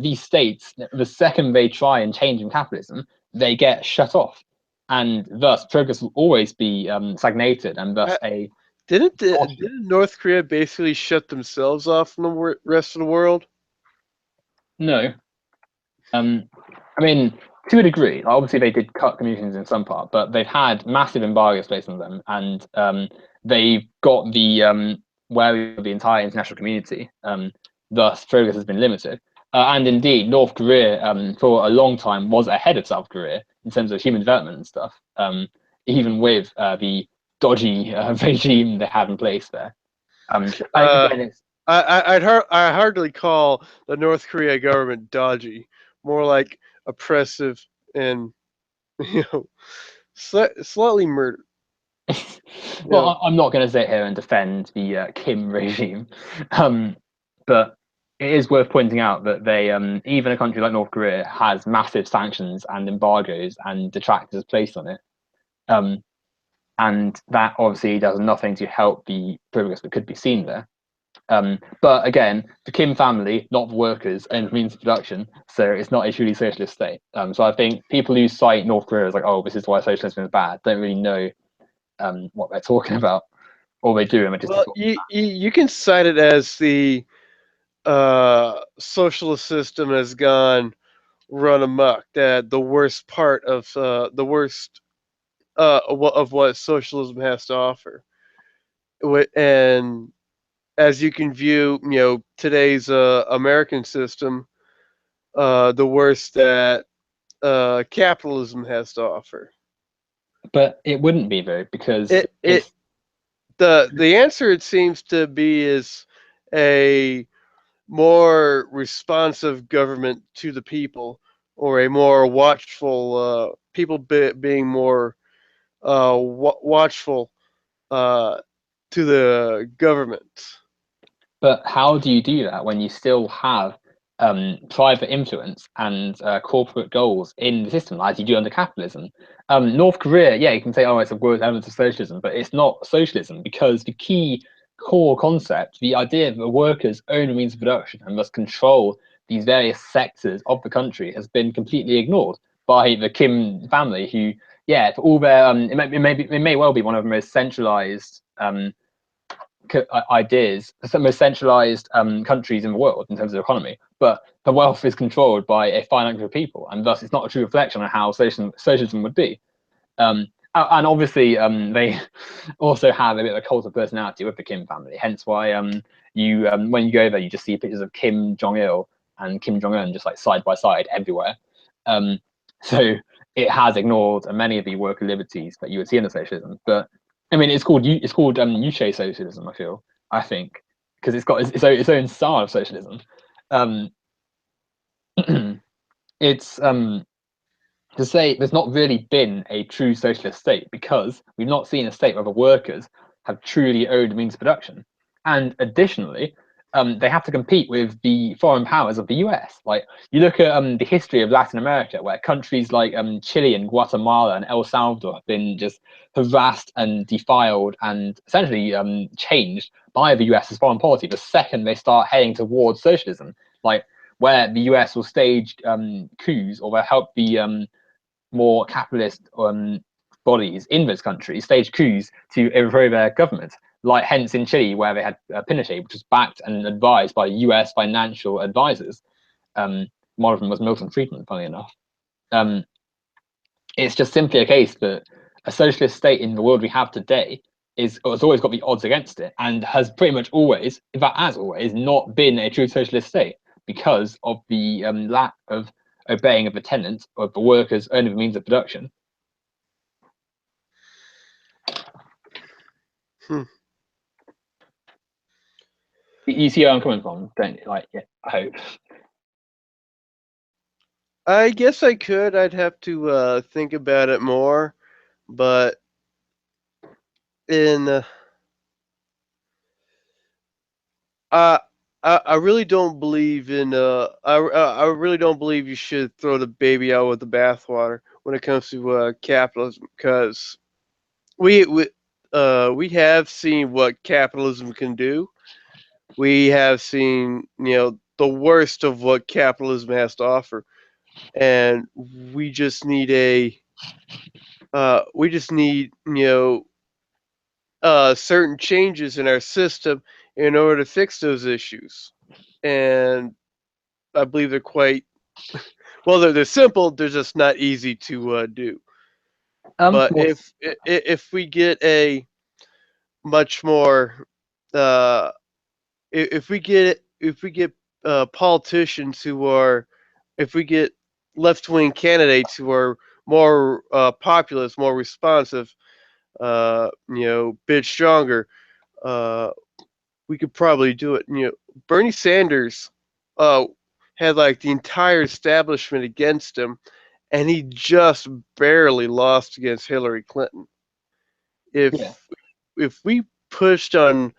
These states, the second they try and change in capitalism, they get shut off, and thus progress will always be stagnated, and thus a Didn't North Korea basically shut themselves off from the rest of the world? no. Um, I mean, to a degree, obviously they did cut communications in some part, but they've had massive embargoes placed on them, and they've got the where the entire international community. Thus, progress has been limited. And indeed, North Korea, for a long time, was ahead of South Korea in terms of human development and stuff, even with the dodgy regime they have in place there. Uh, Again, it's I hardly call the North Korea government dodgy, more like oppressive and you know slightly murder. You well, know, I'm not going to sit here and defend the Kim regime, but it is worth pointing out that they, even a country like North Korea, has massive sanctions and embargoes and detractors placed on it, um, and that obviously does nothing to help the progress that could be seen there. But again, the Kim family, not the workers, and means of production, so it's not a truly socialist state. So I think people who cite North Korea as like, oh, this is why socialism is bad, don't really know what they're talking about, or they do, and they just well, distort. you can cite it as the socialist system has gone run amok. That the worst part of the worst of what socialism has to offer, and as you can view, today's American system, the worst that capitalism has to offer. But it wouldn't be though, because It it it's the answer it seems to be is a more responsive government to the people, or a more watchful people being more watchful uh, to the government. but how do you do that when you still have private influence and corporate goals in the system, as you do under capitalism. North Korea, yeah, you can say, oh, it's a worst element of socialism, but it's not socialism because the key core concept, the idea that the workers own the means of production and must control these various sectors of the country, has been completely ignored by the Kim family, who, yeah, for all their, it may well be one of the most centralized ideas, some of the most centralized countries in the world in terms of economy, but the wealth is controlled by a finite group of people, and thus it's not a true reflection on how socialism would be. And obviously, they also have a bit of a cult of personality with the Kim family. Hence why you when you go there, you just see pictures of Kim Jong Il and Kim Jong Un just like side by side everywhere. Um, so it has ignored many of the worker liberties that you would see in the socialism. But I mean, it's called Yuche socialism. I think because it's got its own style of socialism. Um, it's to say there's not really been a true socialist state because we've not seen a state where the workers have truly owned means of production. And additionally, they have to compete with the foreign powers of the US. Like you look at the history of Latin America, where countries like Chile and Guatemala and El Salvador have been just harassed and defiled and essentially changed by the US's foreign policy the second they start heading towards socialism. Like where the US will stage coups or they'll help the more capitalist bodies in those countries stage coups to overthrow their government. Like hence in Chile, where they had Pinochet, which was backed and advised by U.S. financial advisors. One of them was Milton Friedman, funnily enough. It's just simply a case that a socialist state in the world we have today has always got the odds against it and has pretty much always, in fact, as always, not been a true socialist state because of the lack of obeying of the tenants of the workers owning the means of production. You see where I'm coming from, don't you? Like, yeah, I hope. I guess I could. I'd have to think about it more, but in I really don't believe in I really don't believe you should throw the baby out with the bathwater when it comes to capitalism, because we have seen what capitalism can do. We have seen, the worst of what capitalism has to offer, and we just need certain changes in our system in order to fix those issues. And I believe they're quite well. They're simple. They're just not easy to do. But Well, if we get a much more if we get politicians who are if we get left wing candidates who are more populist, more responsive, bit stronger, uh, we could probably do it. Bernie Sanders uh, had like the entire establishment against him, and he just barely lost against Hillary Clinton. yeah. If we pushed on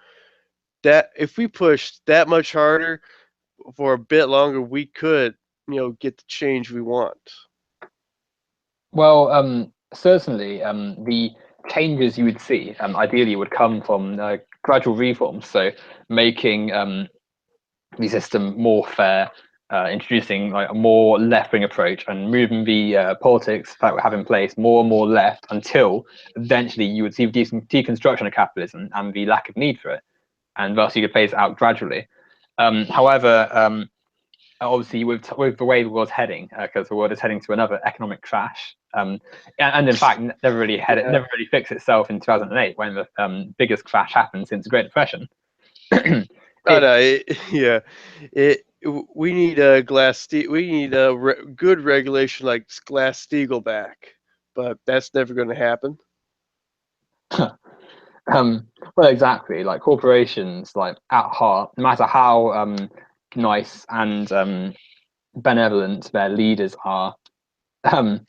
that, if we pushed that much harder for a bit longer, we could, get the change we want. Well, certainly, the changes you would see ideally would come from gradual reforms. So making the system more fair, introducing like a more left-wing approach, and moving the politics that we have in place more and more left until eventually you would see deconstruction of capitalism and the lack of need for it, and thus you could phase it out gradually. However, obviously with the way the world's heading, because the world is heading to another economic crash, and in fact never really fixed itself in 2008 when the biggest crash happened since the Great Depression. Oh it, no, yeah, it. We need a we need a good regulation like Glass Steagall back, but that's never going to happen. well, exactly. Like corporations, like at heart, no matter how nice and benevolent their leaders are, um,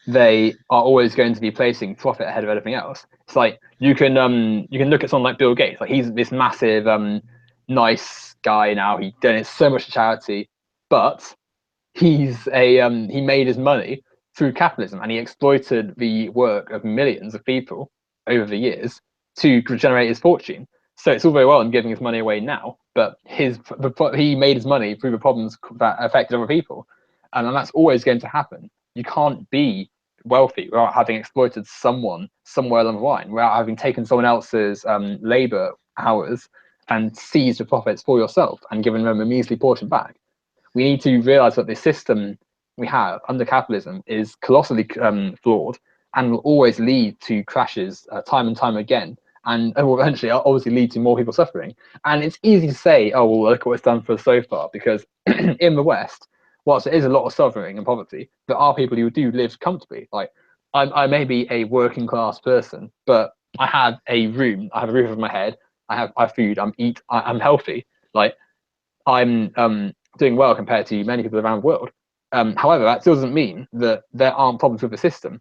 they are always going to be placing profit ahead of everything else. It's like you can look at someone like Bill Gates. Like he's this massive nice guy now. He donates so much to charity, but he made his money through capitalism, and he exploited the work of millions of people over the years to generate his fortune. So it's all very well in giving his money away now, but he made his money through the problems that affected other people, and that's always going to happen. You can't be wealthy without having exploited someone somewhere along the line, without having taken someone else's labor hours and seized the profits for yourself and given them a measly portion back. We need to realize that the system we have under capitalism is colossally flawed and will always lead to crashes time and time again, and will eventually obviously lead to more people suffering. And it's easy to say, oh, well, look what it's done for us so far, because in the West, whilst there is a lot of suffering and poverty, there are people who do live comfortably. Like, I may be a working class person, but I have a room, I have a roof over my head, I have food, I'm healthy. Like, I'm doing well compared to many people around the world. However, that still doesn't mean that there aren't problems with the system.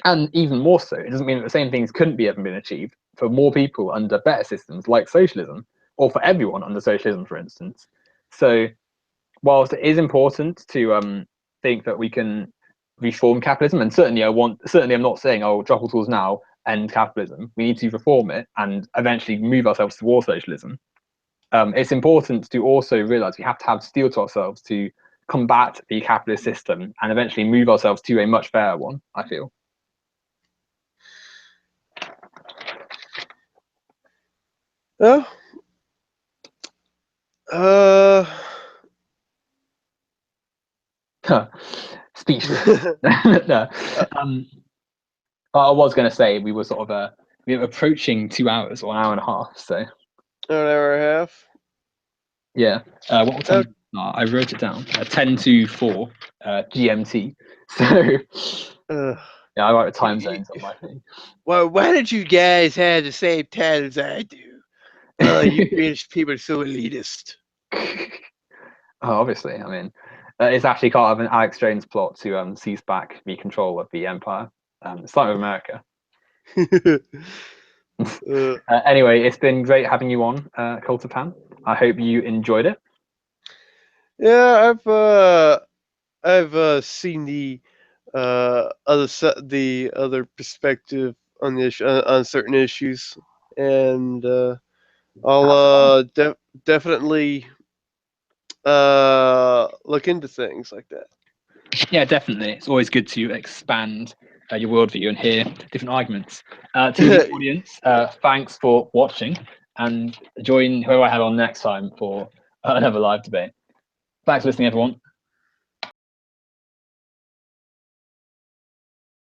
And even more so, it doesn't mean that the same things couldn't be ever been achieved for more people under better systems like socialism, or for everyone under socialism, for instance. So, whilst it is important to think that we can reform capitalism, and certainly I'm not saying, oh, drop all tools now, end capitalism. We need to reform it and eventually move ourselves towards socialism. It's important to also realize we have to have steel to ourselves to combat the capitalist system and eventually move ourselves to a much fairer one, I feel. Oh, Speechless. No. I was going to say we were approaching 2 hours or an hour and a half. So an hour and a half. Yeah. What time? I wrote it down. 10 to 4 GMT. So yeah, I write the time zones on my thing. Well, why don't you guys have the same time as I do? You British people are so elitist. Obviously, I mean, it's actually part of an Alex Jones plot to seize back the control of the empire. It's like with America. Anyway, it's been great having you on, Cult of Pan. I hope you enjoyed it. Yeah, I've seen the other perspective on the on certain issues, and I'll definitely look into things like that. Yeah, definitely. It's always good to expand your worldview and hear different arguments. To the audience, thanks for watching, and join whoever I have on next time for another live debate. Thanks for listening, everyone.